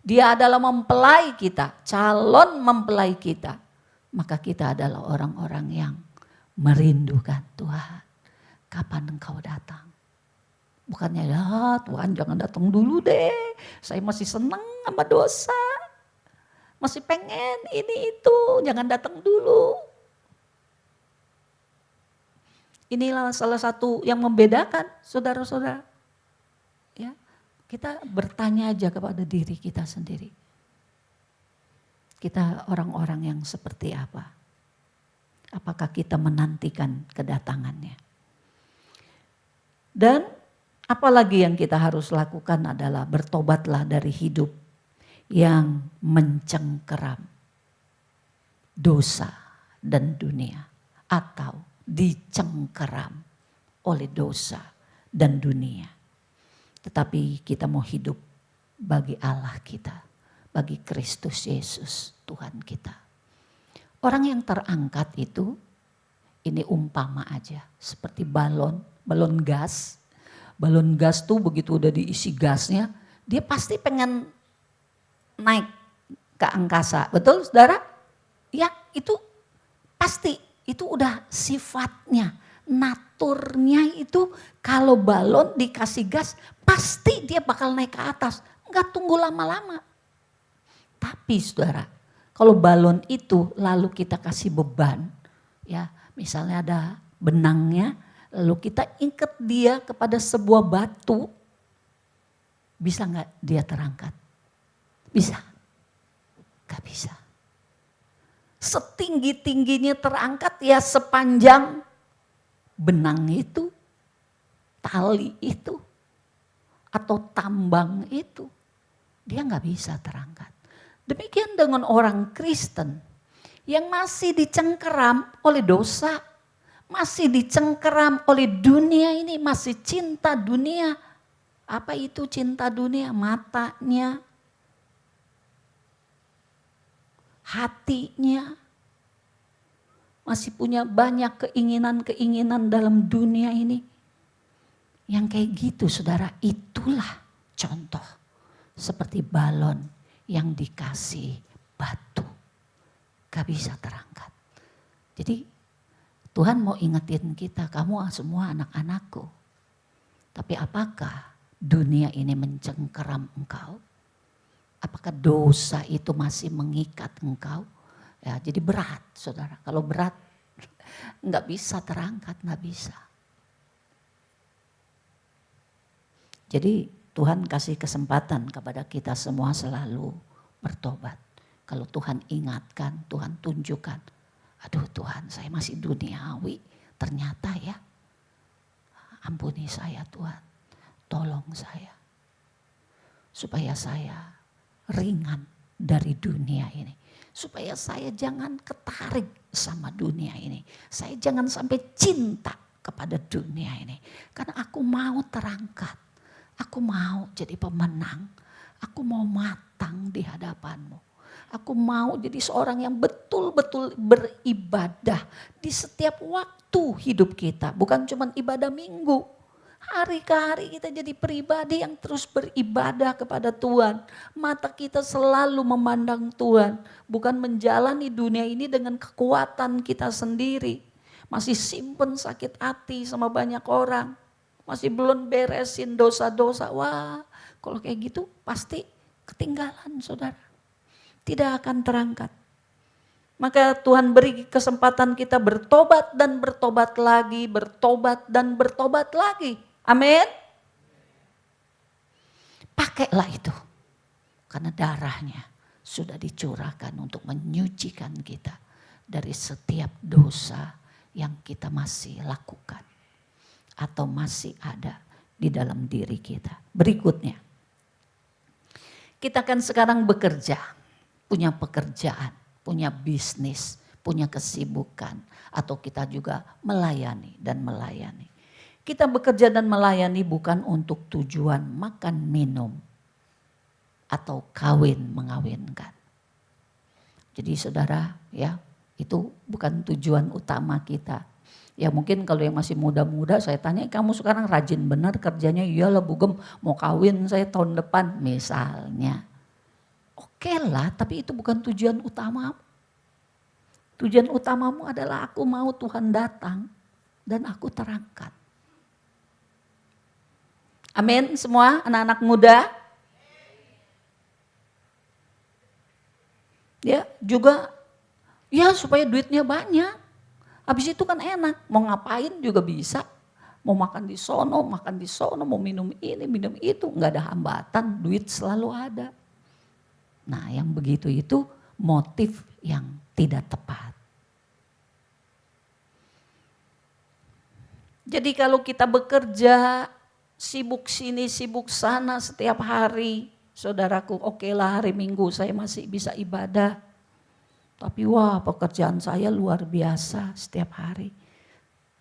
Dia adalah mempelai kita, calon mempelai kita, maka kita adalah orang-orang yang merindukan Tuhan. Kapan engkau datang? Bukannya ya Tuhan jangan datang dulu deh. Saya masih senang sama dosa. Masih pengen ini itu. Jangan datang dulu. Inilah salah satu yang membedakan saudara-saudara. Ya, kita bertanya aja kepada diri kita sendiri. Kita orang-orang yang seperti apa? Apakah kita menantikan kedatangannya? Dan apalagi yang kita harus lakukan adalah bertobatlah dari hidup yang mencengkeram dosa dan dunia. Atau dicengkeram oleh dosa dan dunia. Tetapi kita mau hidup bagi Allah kita. Bagi Kristus Yesus Tuhan kita. Orang yang terangkat itu, ini umpama aja. Seperti balon gas. Balon gas tuh begitu udah diisi gasnya, dia pasti pengen naik ke angkasa. Betul saudara? Ya itu pasti, itu udah sifatnya. naturnya itu kalau balon dikasih gas pasti dia bakal naik ke atas. Enggak tunggu lama-lama. Tapi saudara, kalau balon itu lalu kita kasih beban, ya misalnya ada benangnya, lalu kita ikat dia kepada sebuah batu, bisa nggak dia terangkat? Bisa? Gak bisa. Setinggi-tingginya terangkat ya sepanjang benang itu, tali itu, atau tambang itu. Dia gak bisa terangkat. Demikian dengan orang Kristen yang masih dicengkeram oleh dosa, masih dicengkeram oleh dunia ini, masih cinta dunia. Apa itu cinta dunia? Matanya, hatinya, masih punya banyak keinginan-keinginan dalam dunia ini. Yang kayak gitu saudara, itulah contoh seperti balon yang dikasih batu. Gak bisa terangkat. Jadi Tuhan mau ingetin kita, kamu semua anak-anakku. Tapi apakah dunia ini mencengkeram engkau? Apakah dosa itu masih mengikat engkau? Ya, jadi berat saudara. Kalau berat nggak bisa terangkat, nggak bisa. Jadi Tuhan kasih kesempatan kepada kita semua selalu bertobat. Kalau Tuhan ingatkan, Tuhan tunjukkan. Aduh Tuhan, saya masih duniawi. Ternyata ya, ampuni saya Tuhan. Tolong saya. Supaya saya ringan dari dunia ini. Supaya saya jangan ketarik sama dunia ini. Saya jangan sampai cinta kepada dunia ini. Karena aku mau terangkat. Aku mau jadi pemenang. Aku mau matang di hadapanmu. Aku mau jadi seorang yang betul-betul beribadah di setiap waktu hidup kita. Bukan cuma ibadah minggu. Hari ke hari kita jadi pribadi yang terus beribadah kepada Tuhan. Mata kita selalu memandang Tuhan. Bukan menjalani dunia ini dengan kekuatan kita sendiri. Masih simpen sakit hati sama banyak orang. Masih belum beresin dosa-dosa. Wah, kalau kayak gitu pasti ketinggalan saudara. Tidak akan terangkat. Maka Tuhan beri kesempatan kita bertobat dan bertobat lagi, bertobat dan bertobat lagi. Amin. Pakailah itu. Karena darahnya sudah dicurahkan untuk menyucikan kita dari setiap dosa yang kita masih lakukan. Atau masih ada di dalam diri kita. Berikutnya. Kita kan sekarang bekerja. Punya pekerjaan. Punya bisnis. Punya kesibukan. Atau kita juga melayani dan melayani. Kita bekerja dan melayani bukan untuk tujuan makan minum. Atau kawin mengawinkan. Jadi saudara ya itu bukan tujuan utama kita. Ya mungkin kalau yang masih muda-muda saya tanya, kamu sekarang rajin benar kerjanya? Iyalah Bu Gem, mau kawin saya tahun depan misalnya. Oke lah, tapi itu bukan tujuan utama. Tujuan utamamu adalah aku mau Tuhan datang dan aku terangkat. Amin semua anak-anak muda. Ya juga ya supaya duitnya banyak. Habis itu kan enak, mau ngapain juga bisa. Mau makan di sono, mau minum ini, minum itu. Enggak ada hambatan, duit selalu ada. Nah yang begitu itu motif yang tidak tepat. Jadi kalau kita bekerja, sibuk sini, sibuk sana setiap hari. Saudaraku, oke lah hari Minggu saya masih bisa ibadah. Tapi wah pekerjaan saya luar biasa setiap hari.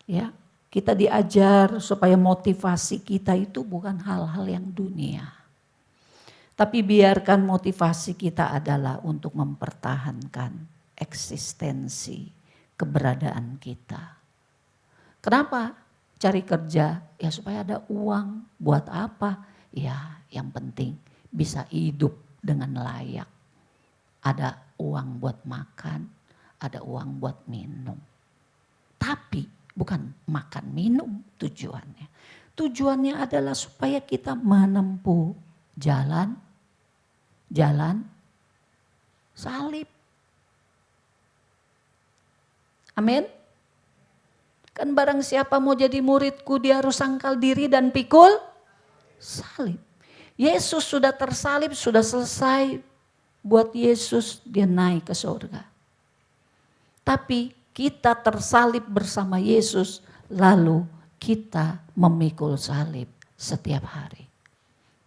Ya, kita diajar supaya motivasi kita itu bukan hal-hal yang dunia. Tapi biarkan motivasi kita adalah untuk mempertahankan eksistensi keberadaan kita. Kenapa cari kerja? Ya supaya ada uang. Buat apa? Ya yang penting bisa hidup dengan layak. Ada uang buat makan, ada uang buat minum. Tapi Bukan makan minum tujuannya. Tujuannya adalah supaya kita menempuh jalan salib. Amin. Kan barang siapa mau jadi muridku dia harus sangkal diri dan pikul salib. Yesus sudah tersalib, sudah selesai. Buat Yesus dia naik ke surga. Tapi kita tersalib bersama Yesus, lalu kita memikul salib setiap hari.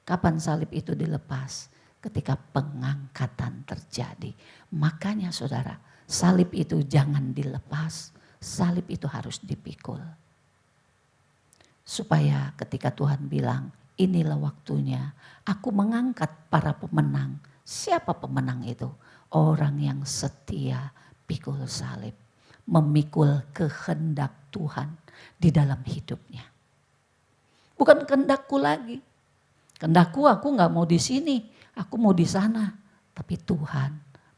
Kapan salib itu dilepas? Ketika pengangkatan terjadi. Makanya saudara, salib itu jangan dilepas, salib itu harus dipikul. Supaya ketika Tuhan bilang, inilah waktunya aku mengangkat para pemenang. Siapa pemenang itu? Orang yang setia pikul salib. Memikul kehendak Tuhan di dalam hidupnya. Bukan kehendakku lagi. Kehendakku aku gak mau di sini, aku mau di sana. Tapi Tuhan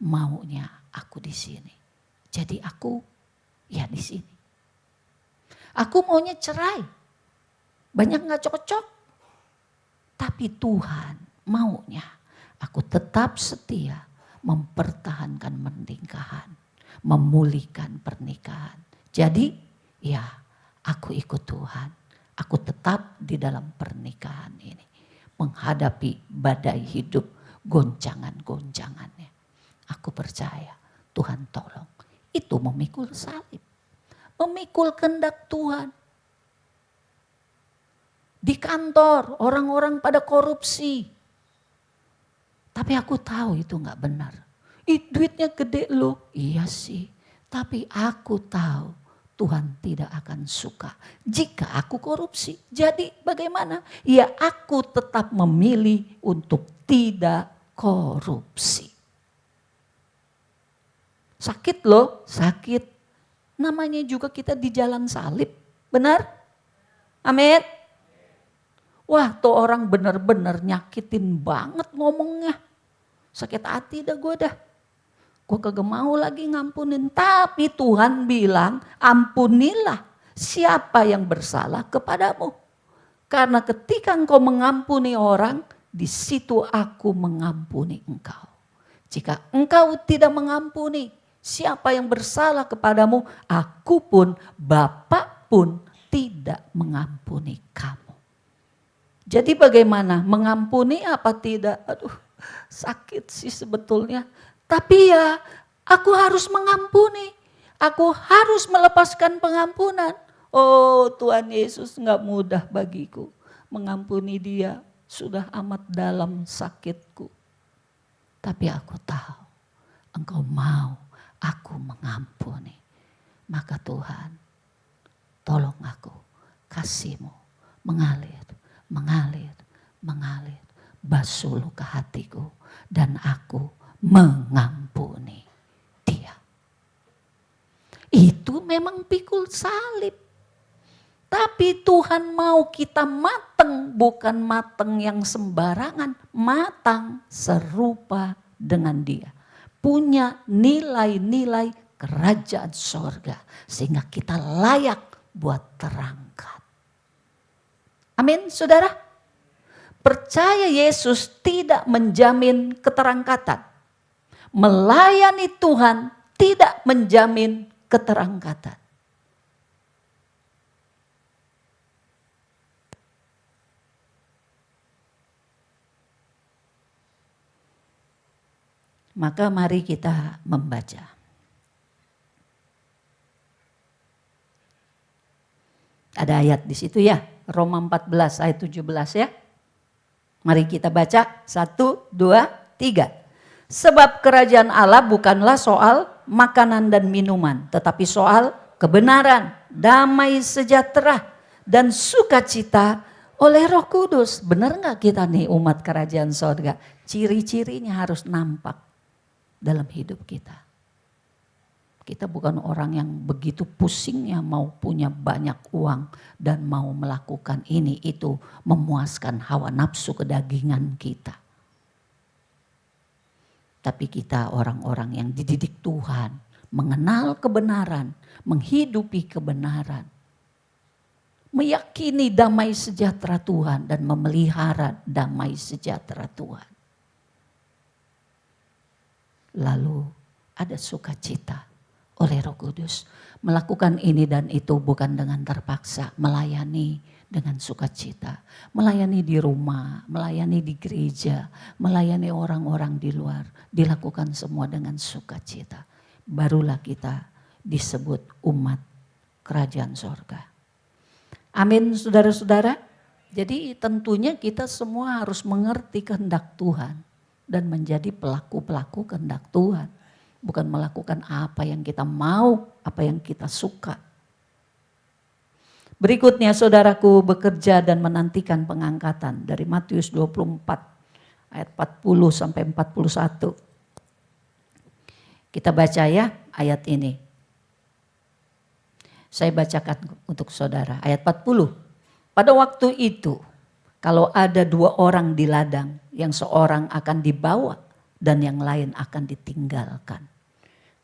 maunya aku di sini. Jadi aku ya di sini. Aku maunya cerai. Banyak gak cocok. Tapi Tuhan maunya aku tetap setia mempertahankan pernikahan. Memulihkan pernikahan. Jadi ya aku ikut Tuhan. Aku tetap di dalam pernikahan ini. Menghadapi badai hidup goncangan-goncangannya. Aku percaya Tuhan tolong. Itu memikul salib. Memikul kehendak Tuhan. Di kantor orang-orang pada korupsi. Tapi aku tahu itu gak benar. Duitnya gede loh. Iya sih. Tapi aku tahu Tuhan tidak akan suka jika aku korupsi. Jadi bagaimana? Ya aku tetap memilih untuk tidak korupsi. Sakit loh, sakit. Namanya juga kita di jalan salib. Benar? Amin. Wah tuh orang benar-benar nyakitin banget ngomongnya. Sakit hati dah gue dah. Gue kagak mau lagi ngampunin. Tapi Tuhan bilang ampunilah siapa yang bersalah kepadamu. Karena ketika engkau mengampuni orang, di situ aku mengampuni engkau. Jika engkau tidak mengampuni siapa yang bersalah kepadamu, aku pun, Bapa pun tidak mengampuni kamu. Jadi bagaimana? Mengampuni apa tidak? Aduh sakit sih sebetulnya. Tapi ya aku harus mengampuni. Aku harus melepaskan pengampunan. Oh Tuhan Yesus gak mudah bagiku. Mengampuni dia sudah amat dalam sakitku. Tapi aku tahu engkau mau aku mengampuni. Maka Tuhan tolong aku kasih-Mu mengalir, mengalir, mengalir. Basuh luka hatiku dan aku mengampuni dia. Itu memang pikul salib. Tapi Tuhan mau kita matang, bukan matang yang sembarangan. Matang serupa dengan dia. Punya nilai-nilai kerajaan sorga. Sehingga kita layak buat terangkat. Amin saudara. Percaya Yesus tidak menjamin keterangkatan. Melayani Tuhan tidak menjamin keterangkatan. Maka mari kita membaca. Ada ayat di situ ya, Roma 14 ayat 17 ya. Mari kita baca 1, 2, 3. Sebab kerajaan Allah bukanlah soal makanan dan minuman, tetapi soal kebenaran, damai sejahtera, dan sukacita oleh Roh Kudus. Benar gak kita nih umat kerajaan sorga? Ciri-cirinya harus nampak dalam hidup kita. Kita bukan orang yang begitu pusingnya mau punya banyak uang dan mau melakukan ini itu memuaskan hawa nafsu kedagingan kita. Tapi kita orang-orang yang dididik Tuhan, mengenal kebenaran, menghidupi kebenaran. meyakini damai sejahtera Tuhan dan memelihara damai sejahtera Tuhan. Lalu ada sukacita oleh Roh Kudus. Melakukan ini dan itu bukan dengan terpaksa, melayani dengan sukacita. Melayani di rumah, melayani di gereja, melayani orang-orang di luar. Dilakukan semua dengan sukacita. Barulah kita disebut umat kerajaan sorga. Amin saudara-saudara. Jadi tentunya kita semua harus mengerti kehendak Tuhan. Dan menjadi pelaku-pelaku kehendak Tuhan. Bukan melakukan apa yang kita mau, apa yang kita suka. Berikutnya saudaraku, bekerja dan menantikan pengangkatan. Dari Matius 24 ayat 40 sampai 41. Kita baca ya ayat ini. Saya bacakan untuk saudara. Ayat 40. Pada waktu itu, kalau ada 2 orang di ladang, yang seorang akan dibawa dan yang lain akan ditinggalkan.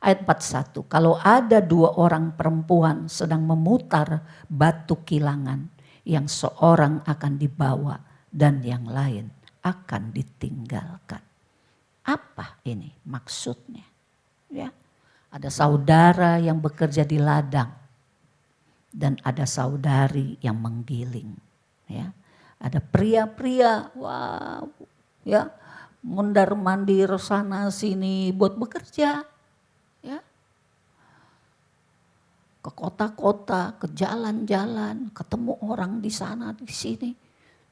Ayat 41. Kalau ada 2 orang perempuan sedang memutar batu kilangan, yang seorang akan dibawa dan yang lain akan ditinggalkan. Apa ini maksudnya? Ya, ada saudara yang bekerja di ladang dan ada saudari yang menggiling. Ya, ada pria-pria, wow, ya, mondar-mandir sana sini buat bekerja. Ya. Ke kota-kota, ke jalan-jalan, ketemu orang di sana di sini.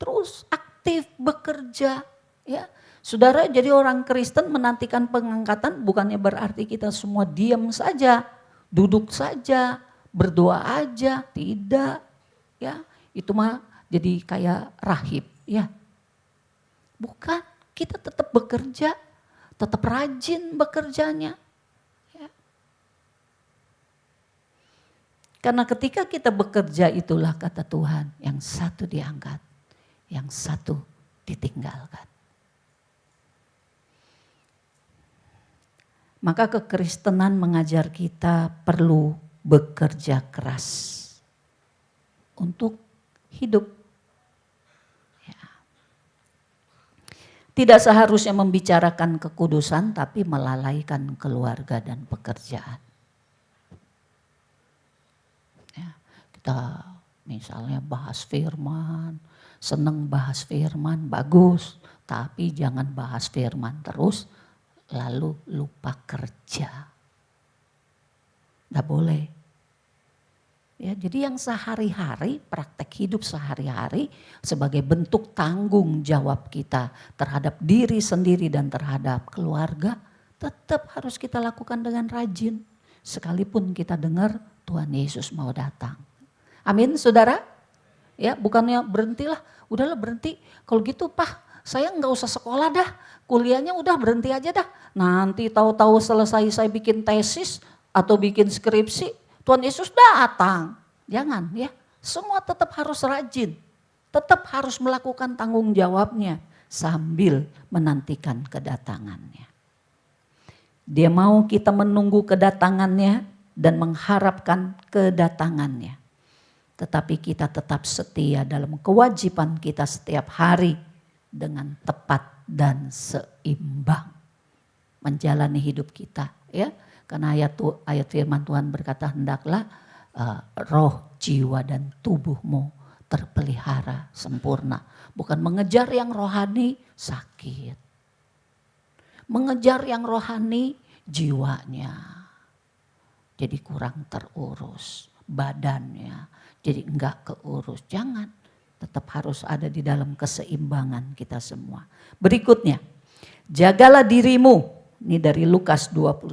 Terus aktif bekerja, ya. Saudara, jadi orang Kristen menantikan pengangkatan bukannya berarti kita semua diam saja, duduk saja, berdoa aja, tidak. Ya, itu mah jadi kayak rahib, ya. Bukan, kita tetap bekerja, tetap rajin bekerjanya. Ya. Karena ketika kita bekerja itulah kata Tuhan, yang satu diangkat, yang satu ditinggalkan. Maka kekristenan mengajar kita perlu bekerja keras untuk hidup. Ya. Tidak seharusnya membicarakan kekudusan tapi melalaikan keluarga dan pekerjaan. Ya, kita misalnya bahas firman, senang bahas firman, bagus. Tapi jangan bahas firman terus lalu lupa kerja. Tidak boleh. Ya, jadi yang sehari-hari, praktek hidup sehari-hari sebagai bentuk tanggung jawab kita terhadap diri sendiri dan terhadap keluarga, tetap harus kita lakukan dengan rajin. Sekalipun kita dengar Tuhan Yesus mau datang. Amin saudara? Ya, bukannya berhentilah, udahlah berhenti. Kalau gitu Pak, saya nggak usah sekolah dah, kuliahnya udah berhenti aja dah. Nanti tahu-tahu selesai saya bikin tesis atau bikin skripsi, Tuhan Yesus datang. Jangan ya, semua tetap harus rajin. Tetap harus melakukan tanggung jawabnya sambil menantikan kedatangannya. Dia mau kita menunggu kedatangannya dan mengharapkan kedatangannya. Tetapi kita tetap setia dalam kewajiban kita setiap hari dengan tepat dan seimbang menjalani hidup kita, ya. Karena ayat firman Tuhan berkata, hendaklah roh, jiwa dan tubuhmu terpelihara sempurna. Bukan mengejar yang rohani sakit. Mengejar yang rohani jiwanya jadi kurang terurus, badannya jadi enggak keurus. Jangan, tetap harus ada di dalam keseimbangan kita semua. Berikutnya, jagalah dirimu. Ini dari Lukas 21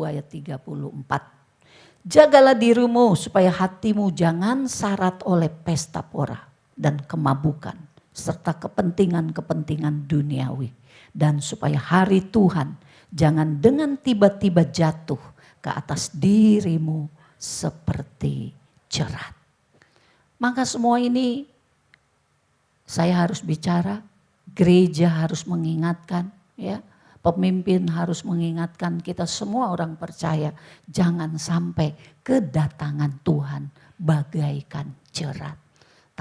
ayat 34. Jagalah dirimu supaya hatimu jangan syarat oleh pesta pora dan kemabukan serta kepentingan-kepentingan duniawi. Dan supaya hari Tuhan jangan dengan tiba-tiba jatuh ke atas dirimu seperti jerat. Maka semua ini saya harus bicara, gereja harus mengingatkan, ya. Pemimpin harus mengingatkan kita semua orang percaya, jangan sampai kedatangan Tuhan bagaikan jerat.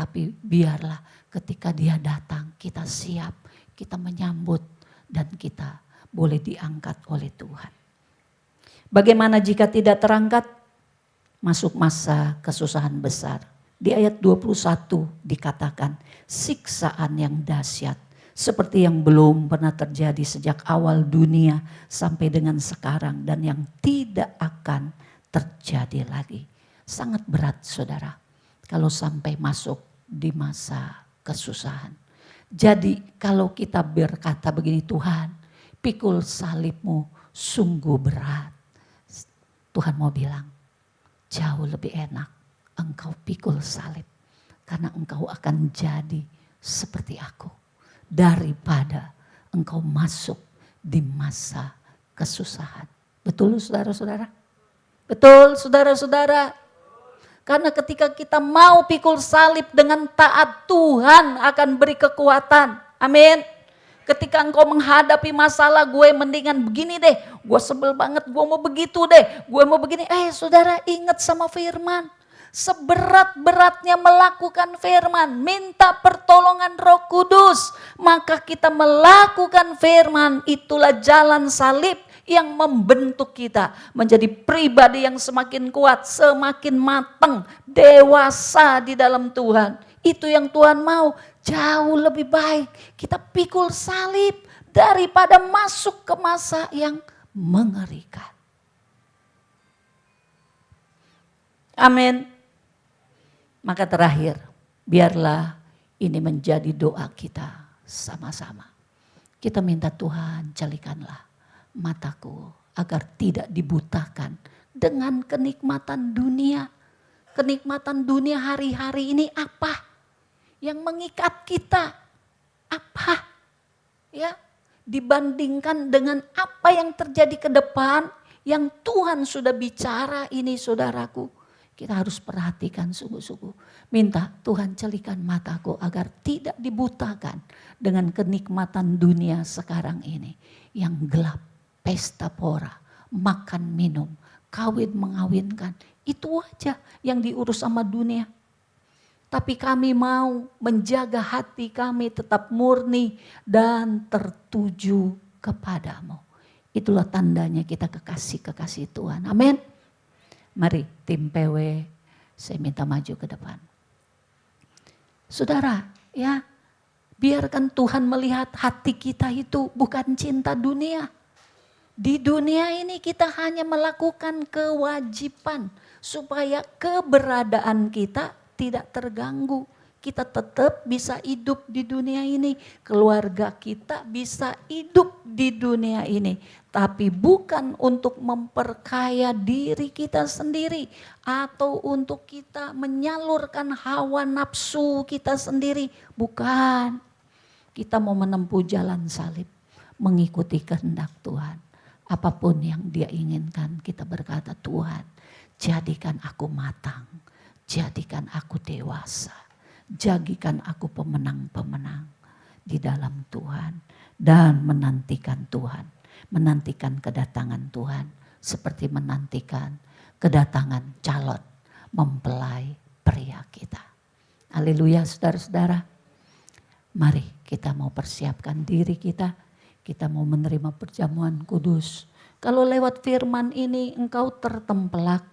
Tapi biarlah ketika dia datang kita siap, kita menyambut dan kita boleh diangkat oleh Tuhan. Bagaimana jika tidak terangkat? Masuk masa kesusahan besar. Di ayat 21 dikatakan siksaan yang dahsyat seperti yang belum pernah terjadi sejak awal dunia sampai dengan sekarang dan yang tidak akan terjadi lagi. Sangat berat saudara kalau sampai masuk di masa kesusahan. Jadi kalau kita berkata begini, Tuhan pikul salibmu sungguh berat. Tuhan mau bilang jauh lebih enak engkau pikul salib. Karena engkau akan jadi seperti aku. Daripada engkau masuk di masa kesusahan. Betul saudara-saudara? Betul saudara-saudara? Karena ketika kita mau pikul salib dengan taat, Tuhan akan beri kekuatan. Amin. Ketika engkau menghadapi masalah, gue mendingan begini deh. Gue sebel banget, gue mau begitu deh. Gue mau begini. Saudara ingat sama firman. Seberat-beratnya melakukan firman, minta pertolongan Roh Kudus, maka kita melakukan firman. Itulah jalan salib yang membentuk kita menjadi pribadi yang semakin kuat, semakin matang, dewasa di dalam Tuhan. Itu yang Tuhan mau. Jauh lebih baik kita pikul salib daripada masuk ke masa yang mengerikan. Amin. Maka terakhir, biarlah ini menjadi doa kita sama-sama. Kita minta Tuhan, jalikanlah mataku agar tidak dibutakan dengan kenikmatan dunia. Kenikmatan dunia hari-hari ini apa? Yang mengikat kita apa? Ya, dibandingkan dengan apa yang terjadi ke depan, yang Tuhan sudah bicara ini saudaraku. Kita harus perhatikan sungguh-sungguh. Minta Tuhan celikan mataku agar tidak dibutakan dengan kenikmatan dunia sekarang ini. Yang gelap, pesta pora, makan minum, kawin mengawinkan. Itu aja yang diurus sama dunia. Tapi kami mau menjaga hati kami tetap murni dan tertuju kepadamu. Itulah tandanya kita kekasih-kekasih Tuhan. Amin. Mari tim PW, saya minta maju ke depan. Saudara, ya, biarkan Tuhan melihat hati kita itu bukan cinta dunia. Di dunia ini kita hanya melakukan kewajiban supaya keberadaan kita tidak terganggu. Kita tetap bisa hidup di dunia ini. Keluarga kita bisa hidup di dunia ini. Tapi bukan untuk memperkaya diri kita sendiri. Atau untuk kita menyalurkan hawa nafsu kita sendiri. Bukan. Kita mau menempuh jalan salib. Mengikuti kehendak Tuhan. Apapun yang dia inginkan, kita berkata, Tuhan jadikan aku matang. Jadikan aku dewasa. Jadikan aku pemenang-pemenang di dalam Tuhan. Dan menantikan Tuhan. Menantikan kedatangan Tuhan. Seperti menantikan kedatangan calon mempelai pria kita. Haleluya saudara-saudara. Mari kita mau persiapkan diri kita. Kita mau menerima perjamuan kudus. Kalau lewat firman ini engkau tertempelak,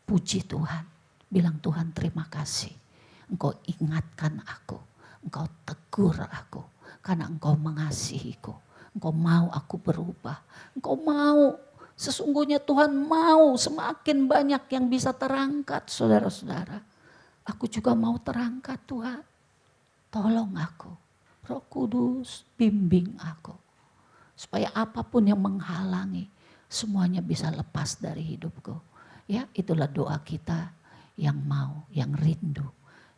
puji Tuhan. Bilang Tuhan terima kasih. Engkau ingatkan aku. Engkau tegur aku. Karena engkau mengasihiku. Engkau mau aku berubah. Engkau mau. Sesungguhnya Tuhan mau semakin banyak yang bisa terangkat saudara-saudara. Aku juga mau terangkat Tuhan. Tolong aku. Roh Kudus bimbing aku. Supaya apapun yang menghalangi. Semuanya bisa lepas dari hidupku. Ya, itulah doa kita yang mau, yang rindu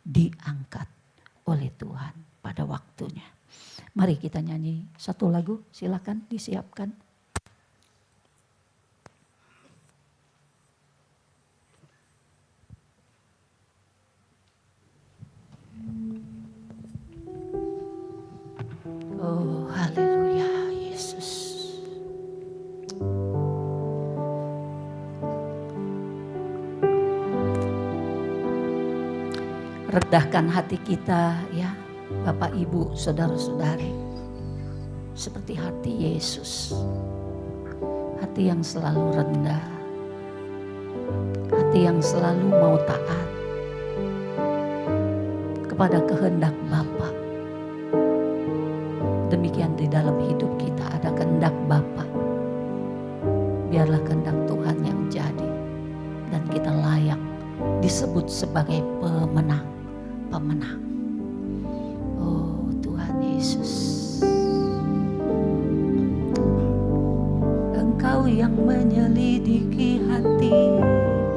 diangkat oleh Tuhan pada waktunya. Mari kita nyanyi satu lagu, silakan disiapkan. Oh, haleluya Yesus. Redahkan hati kita ya Bapak Ibu saudara-saudari. Seperti hati Yesus. Hati yang selalu rendah. Hati yang selalu mau taat kepada kehendak Bapa. Demikian di dalam hidup kita ada kehendak Bapa. Biarlah kehendak Tuhan yang jadi dan kita layak disebut sebagai pemenang. Oh Tuhan Yesus, Engkau yang menyelidiki hati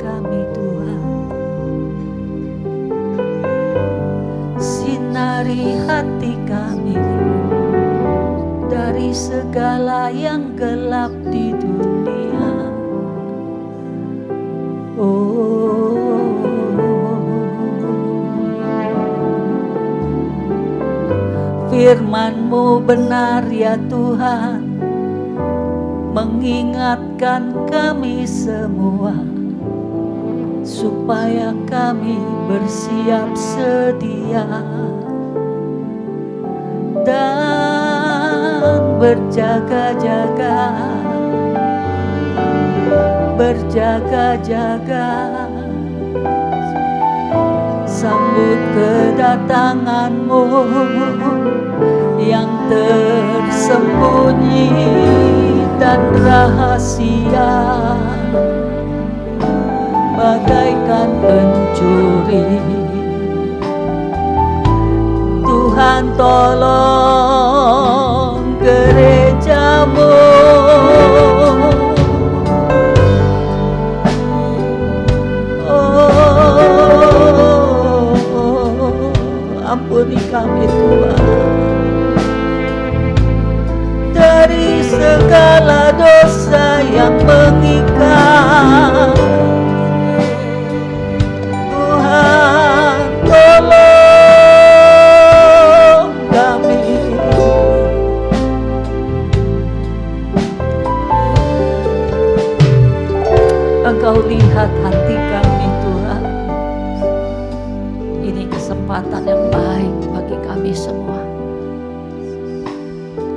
kami Tuhan. Sinari hati kami dari segala yang gelap di dunia. Firman-Mu benar ya Tuhan, mengingatkan kami semua supaya kami bersiap sedia dan berjaga-jaga sambut kedatangan-Mu yang tersembunyi dan rahasia, bagaikan pencuri. Tuhan tolong gereja-Mu, ampuni kami Tuhan dari segala dosa yang mengikat. Tuhan tolong kami. Engkau lihat hati kami Tuhan. Ini kesempatan yang baik bagi kami semua.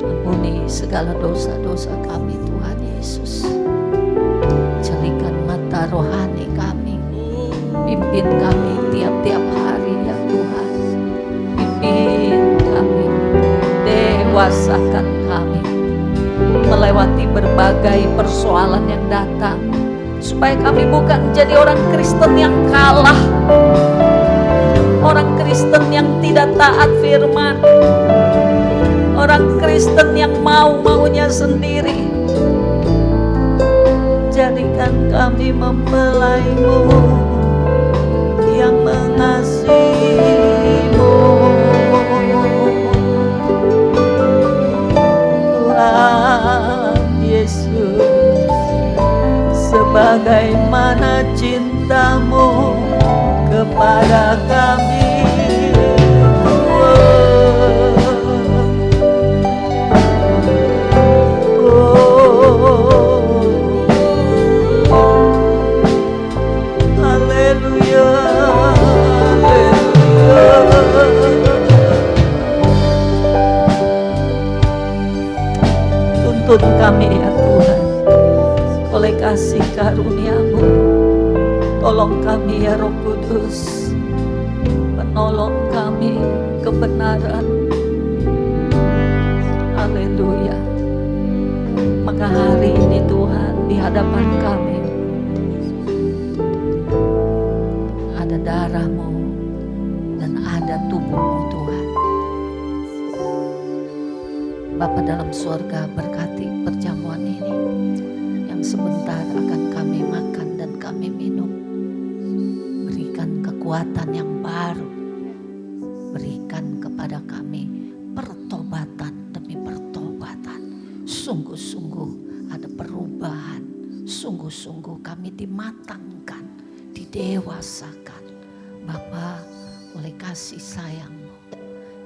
Ampuni segala dosa-dosa kami Tuhan Yesus. Jelikan mata rohani kami. Pimpin kami tiap-tiap hari ya Tuhan. Pimpin kami. Dewasakan kami. Melewati berbagai persoalan yang datang. Supaya kami bukan jadi orang Kristen yang kalah. Orang Kristen yang tidak taat firman. Orang Kristen yang mau-maunya sendiri. Jadikan kami mempelai-Mu yang mengasihi-Mu. Tuhan Yesus, sebagaimana cinta-Mu kepada kami. Tuntun kami ya Tuhan oleh kasih karunia-Mu. Tolong kami ya Roh Kudus, penolong kami kebenaran. Haleluya. Maka hari ini Tuhan di hadapan kami ada darah-Mu dan ada tubuh-Mu Tuhan. Bapa dalam surga, berkati perjamuan ini yang sebentar akan kami makan dan kami minum. Berikan kekuatan yang baru. Berikan kepada kami pertobatan demi pertobatan. Sungguh-sungguh ada perubahan. Sungguh-sungguh kami dimatangkan, didewasakan. Bapa, oleh kasih sayang-Mu.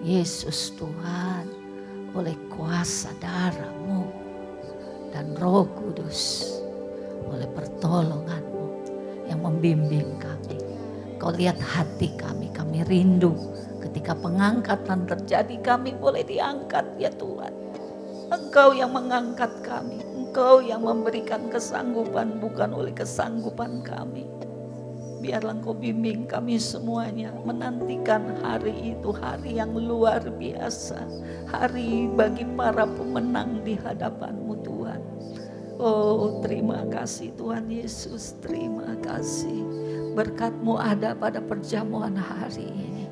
Yesus Tuhan, oleh kuasa darah-Mu dan Roh Kudus, oleh pertolongan-Mu yang membimbing kami. Engkau lihat hati kami rindu. Ketika pengangkatan terjadi kami boleh diangkat ya Tuhan. Engkau yang mengangkat kami, Engkau yang memberikan kesanggupan bukan oleh kesanggupan kami. Biarlah Engkau bimbing kami semuanya menantikan hari itu, hari yang luar biasa. Hari bagi para pemenang di hadapan-Mu Tuhan. Oh terima kasih Tuhan Yesus, terima kasih. Berkat-Mu ada pada perjamuan hari ini.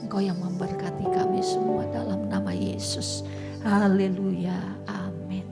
Engkau yang memberkati kami semua dalam nama Yesus. Haleluya. Amin.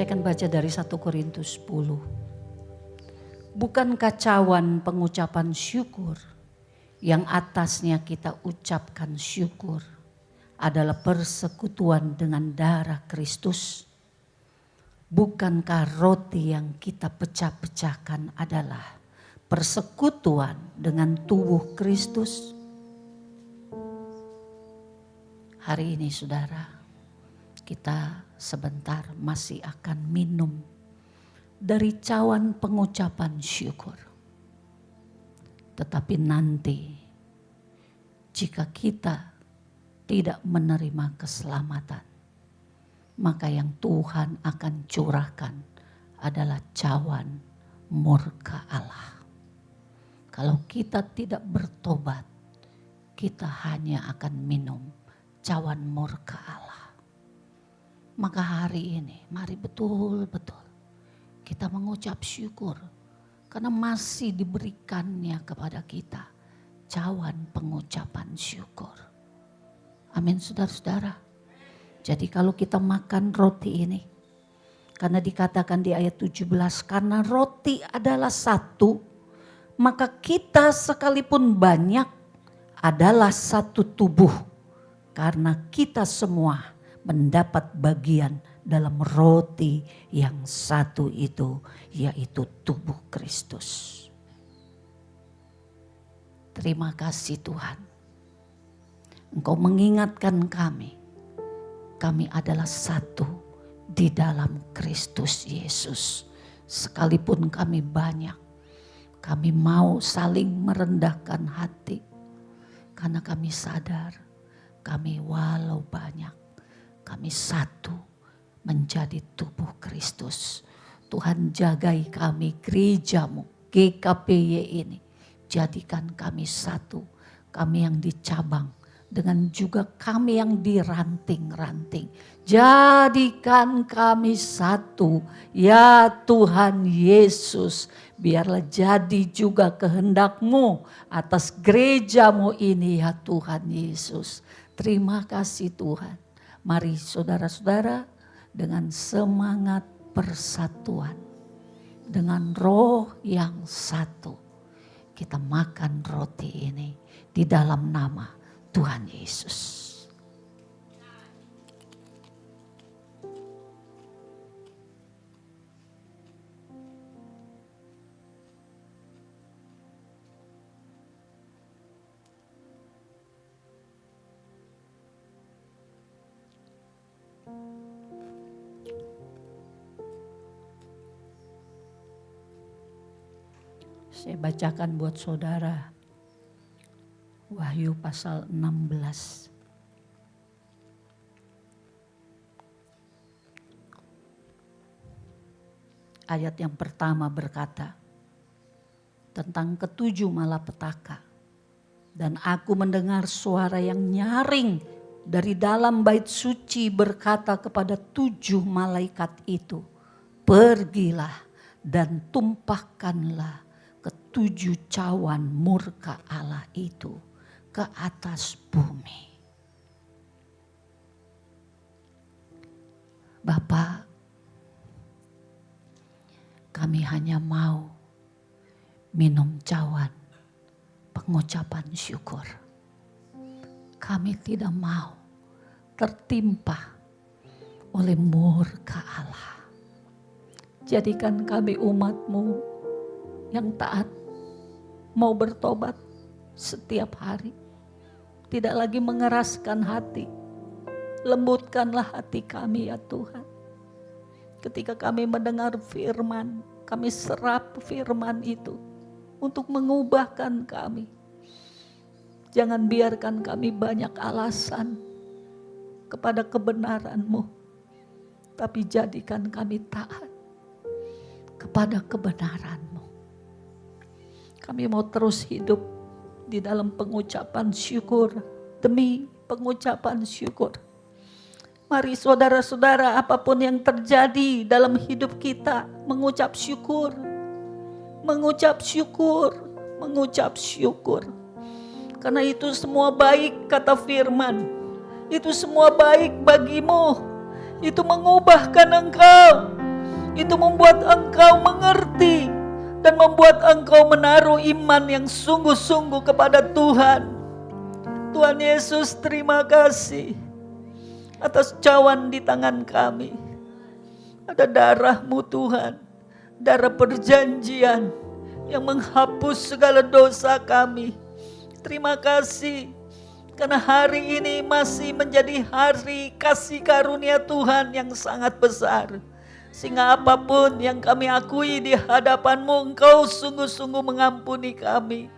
Saya akan baca dari 1 Korintus 10. Bukankah cawan pengucapan syukur yang atasnya kita ucapkan syukur adalah persekutuan dengan darah Kristus? Bukankah roti yang kita pecah-pecahkan adalah persekutuan dengan tubuh Kristus? Hari ini saudara, kita sebentar masih akan minum dari cawan pengucapan syukur. Tetapi nanti jika kita tidak menerima keselamatan, maka yang Tuhan akan curahkan adalah cawan murka Allah. Kalau kita tidak bertobat, kita hanya akan minum cawan murka Allah. Maka hari ini mari betul-betul kita mengucap syukur karena masih diberikannya kepada kita cawan pengucapan syukur. Amin saudara-saudara. Jadi kalau kita makan roti ini, karena dikatakan di ayat 17, karena roti adalah satu, maka kita sekalipun banyak adalah satu tubuh. Karena kita semua mendapat bagian dalam roti yang satu itu, yaitu tubuh Kristus. Terima kasih Tuhan. Engkau mengingatkan kami adalah satu di dalam Kristus Yesus. Sekalipun kami banyak, kami mau saling merendahkan hati. Karena kami sadar, kami walau banyak, kami satu menjadi tubuh Kristus. Tuhan jagai kami gerejamu, GKPY ini. Jadikan kami satu, kami yang dicabang dengan juga kami yang diranting-ranting. Jadikan kami satu, ya Tuhan Yesus. Biarlah jadi juga kehendak-Mu atas gereja-Mu ini ya Tuhan Yesus. Terima kasih Tuhan. Mari saudara-saudara dengan semangat persatuan. Dengan roh yang satu. Kita makan roti ini di dalam nama Tuhan Yesus. Saya bacakan buat saudara. Wahyu pasal 16. Ayat yang pertama berkata tentang ketujuh malapetaka. Dan aku mendengar suara yang nyaring dari dalam bait suci berkata kepada tujuh malaikat itu, pergilah dan tumpahkanlah ketujuh cawan murka Allah itu ke atas bumi. Bapa, kami hanya mau minum cawan pengucapan syukur. Kami tidak mau tertimpa oleh murka Allah. Jadikan kami umat-Mu yang taat, mau bertobat setiap hari. Tidak lagi mengeraskan hati. Lembutkanlah hati kami ya Tuhan. Ketika kami mendengar firman, kami serap firman itu untuk mengubahkan kami. Jangan biarkan kami banyak alasan kepada kebenaran-Mu, tapi jadikan kami taat kepada kebenaran-Mu. Kami mau terus hidup di dalam pengucapan syukur demi pengucapan syukur. Mari saudara-saudara, apapun yang terjadi dalam hidup kita, mengucap syukur, mengucap syukur, mengucap syukur. Karena itu semua baik, kata firman. Itu semua baik bagimu. Itu mengubahkan engkau. Itu membuat engkau mengerti dan membuat engkau menaruh iman yang sungguh-sungguh kepada Tuhan. Tuhan Yesus, terima kasih atas cawan di tangan kami. Ada darah-Mu Tuhan, darah perjanjian yang menghapus segala dosa kami. Terima kasih karena hari ini masih menjadi hari kasih karunia Tuhan yang sangat besar. Sehingga apapun yang kami akui di hadapan-Mu, Engkau sungguh-sungguh mengampuni kami.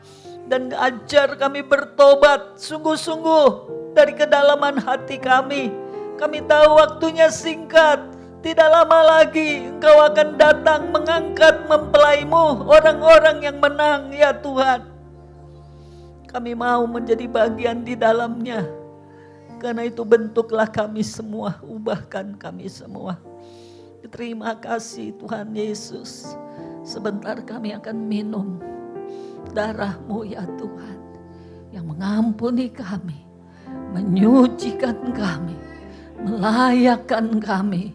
Dan ajar kami bertobat sungguh-sungguh dari kedalaman hati kami. Kami tahu waktunya singkat. Tidak lama lagi Engkau akan datang mengangkat mempelai-Mu, orang-orang yang menang ya Tuhan. Kami mau menjadi bagian di dalamnya. Karena itu bentuklah kami semua, ubahkan kami semua. Terima kasih Tuhan Yesus. Sebentar kami akan minum darah-Mu ya Tuhan, yang mengampuni kami, menyucikan kami, melayakkan kami.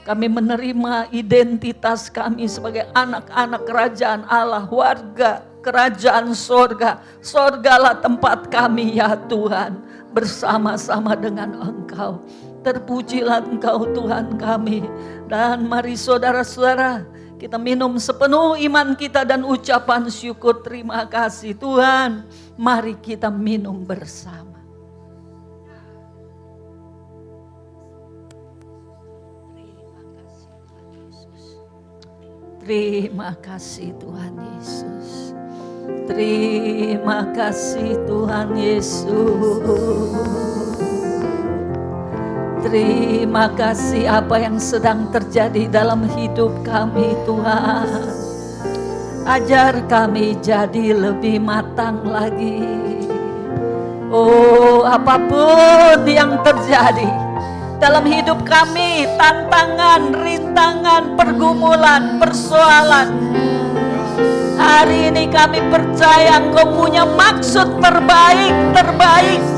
Kami menerima identitas kami sebagai anak-anak kerajaan Allah, warga kerajaan sorga. Sorgalah tempat kami ya Tuhan, bersama-sama dengan Engkau. Terpujilah Engkau Tuhan kami. Dan mari saudara-saudara, kita minum sepenuh iman kita dan ucapan syukur terima kasih Tuhan. Mari kita minum bersama. Terima kasih Tuhan Yesus. Terima kasih Tuhan Yesus. Terima kasih apa yang sedang terjadi dalam hidup kami Tuhan. Ajar kami jadi lebih matang lagi. Oh, apapun yang terjadi dalam hidup kami, tantangan, rintangan, pergumulan, persoalan, hari ini kami percaya Engkau punya maksud terbaik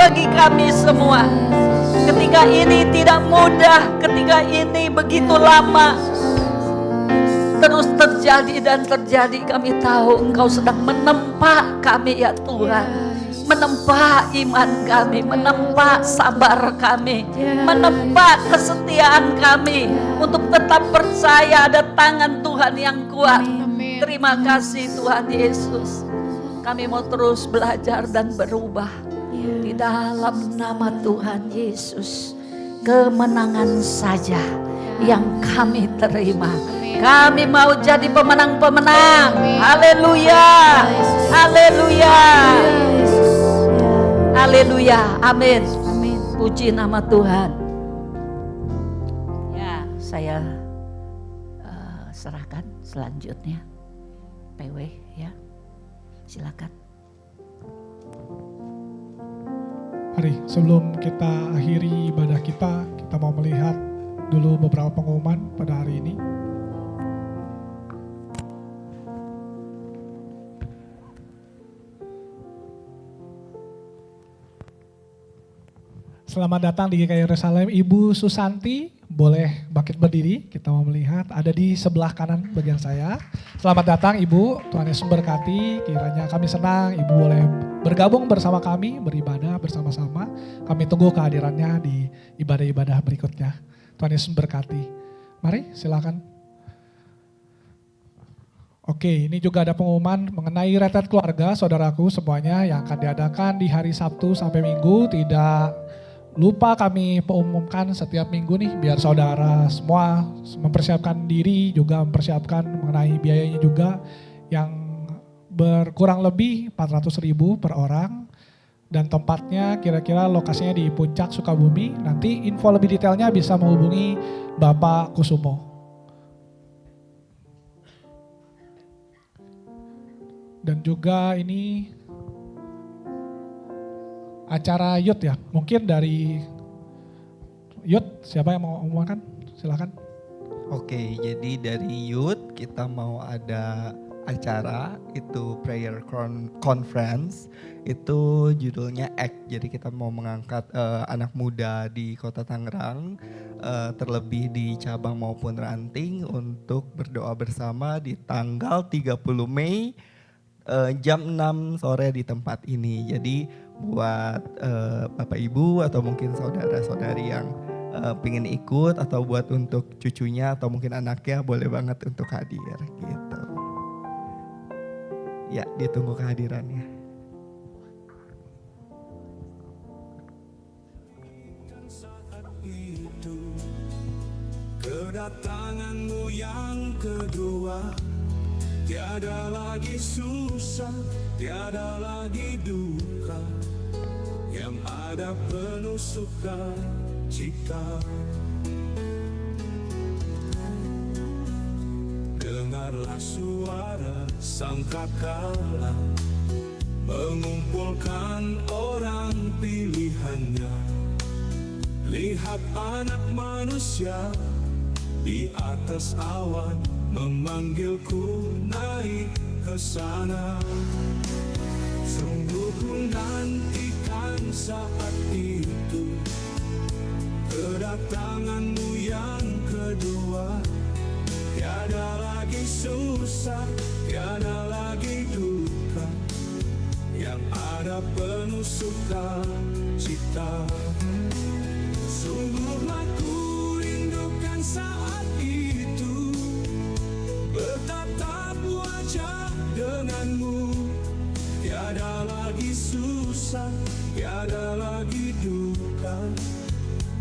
bagi kami semua. Ketika ini tidak mudah, ketika ini begitu lama, terus terjadi dan terjadi, kami tahu Engkau sedang menempa kami ya Tuhan. Menempa iman kami, menempa sabar kami, menempa kesetiaan kami untuk tetap percaya ada tangan Tuhan yang kuat. Terima kasih Tuhan Yesus. Kami mau terus belajar dan berubah di dalam nama Tuhan Yesus. Kemenangan saja yang kami terima. Kami mau jadi pemenang-pemenang. Haleluya. Haleluya. Haleluya. Amin. Amin. Puji nama Tuhan. Ya, saya serahkan selanjutnya. PW ya. Silakan. Mari sebelum kita akhiri ibadah kita mau melihat dulu beberapa pengumuman pada hari ini. Selamat datang di GKI Yerusalem, Ibu Susanti, boleh bangkit berdiri, kita mau melihat, ada di sebelah kanan bagian saya. Selamat datang Ibu, Tuhan Yesus memberkati, kiranya kami senang Ibu boleh bergabung bersama kami, beribadah bersama-sama. Kami tunggu kehadirannya di ibadah-ibadah berikutnya. Tuhan Yesus memberkati. Mari silakan. Oke, ini juga ada pengumuman mengenai retret keluarga saudaraku semuanya yang akan diadakan di hari Sabtu sampai Minggu. Tidak lupa kami mengumumkan setiap minggu nih biar saudara semua mempersiapkan diri, juga mempersiapkan mengenai biayanya juga yang berkurang lebih 400.000 per orang. Dan tempatnya kira-kira lokasinya di Puncak Sukabumi. Nanti info lebih detailnya bisa menghubungi Bapak Kusumo. Dan juga ini acara Youth ya, mungkin dari Youth siapa yang mau ngomongkan? Silakan. Oke, jadi dari Youth kita mau ada acara itu prayer conference, itu judulnya ACT. Jadi kita mau mengangkat anak muda di Kota Tangerang, terlebih di cabang maupun ranting, untuk berdoa bersama di tanggal 30 Mei jam 6 sore di tempat ini. Jadi buat Bapak Ibu atau mungkin saudara-saudari yang pengen ikut, atau buat untuk cucunya atau mungkin anaknya, boleh banget untuk hadir gitu. Ya, ditunggu kehadirannya. Saat itu kedatanganmu yang kedua, tiada lagi susah, tiada lagi duka, yang ada penuh sukacita. Dengarlah suara sangkakala mengumpulkan orang pilihannya. Lihat anak manusia di atas awan memanggilku naik ke sana. Sungguh ku nantikan saat itu, kedatanganmu yang kedua. Tiada lagi susah, tiada lagi duka, yang ada penuh sukacita. Sungguhlah ku rindukan saat itu, bertatap wajah denganmu. Tiada lagi susah, tiada lagi duka,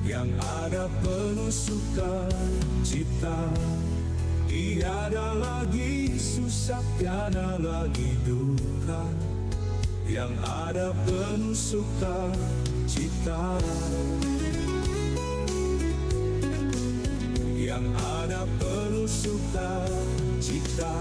yang ada penuh sukacita. Tiada lagi susah, tiada lagi duka, yang ada penuh sukacita. Yang ada penuh sukacita.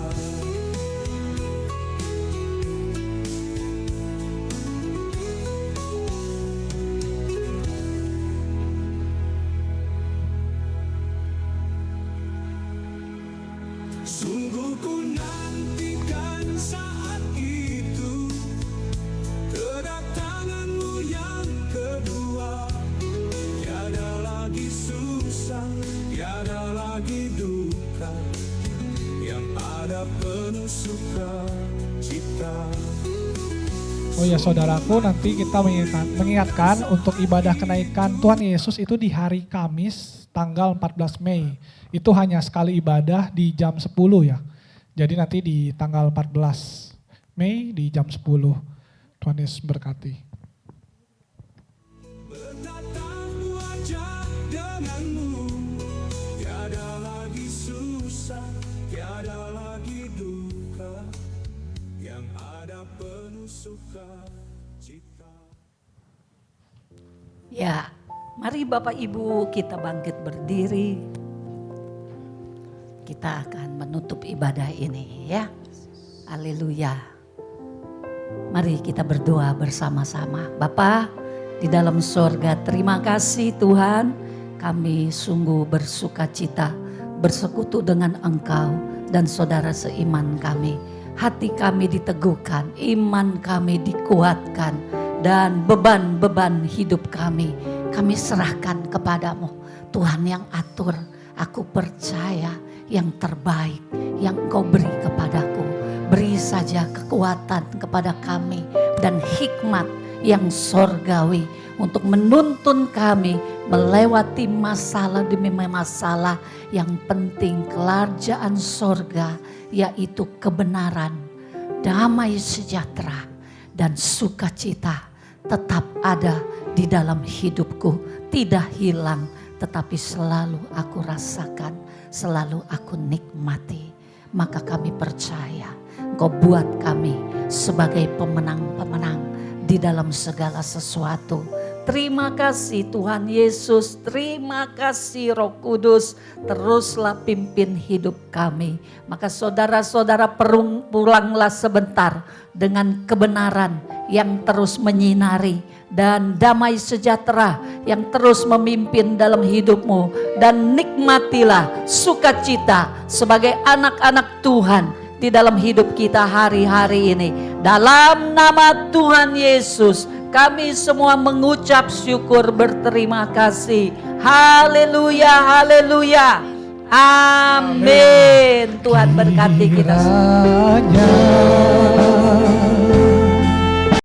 Sungguh ku nantikan saat itu, kedatanganmu yang kedua. Tiada lagi susah, tiada lagi duka, yang ada penuh sukacita. Oh ya saudaraku, nanti kita mengingatkan untuk ibadah kenaikan Tuhan Yesus itu di hari Kamis tanggal 14 Mei. Itu hanya sekali ibadah di jam 10 ya. Jadi nanti di tanggal 14 Mei di jam 10. Tuhan Yesus berkati. Bertatap wajah denganmu, tiada lagi susah, tiada lagi duka, yang ada penuh sukacita. Ya, mari Bapak Ibu kita bangkit berdiri. Kita akan menutup ibadah ini ya. Haleluya. Mari kita berdoa bersama-sama. Bapa di dalam sorga, terima kasih Tuhan. Kami sungguh bersuka cita bersekutu dengan Engkau dan saudara seiman kami. Hati kami diteguhkan, iman kami dikuatkan, dan beban-beban hidup kami serahkan kepadamu. Tuhan yang atur, aku percaya yang terbaik yang Engkau beri kepadaku. Beri saja kekuatan kepada kami dan hikmat yang sorgawi untuk menuntun kami melewati masalah demi masalah. Yang penting kerajaan sorga, yaitu kebenaran, damai sejahtera, dan sukacita tetap ada di dalam hidupku. Tidak hilang, tetapi selalu aku rasakan, selalu aku nikmati. Maka kami percaya Engkau buat kami sebagai pemenang-pemenang di dalam segala sesuatu. Terima kasih Tuhan Yesus, terima kasih Roh Kudus, teruslah pimpin hidup kami. Maka saudara-saudara pulanglah sebentar dengan kebenaran yang terus menyinari dan damai sejahtera yang terus memimpin dalam hidupmu. Dan nikmatilah sukacita sebagai anak-anak Tuhan di dalam hidup kita hari-hari ini. Dalam nama Tuhan Yesus, kami semua mengucap syukur berterima kasih. Haleluya, haleluya. Amin. Tuhan berkati kita semua. Kiranya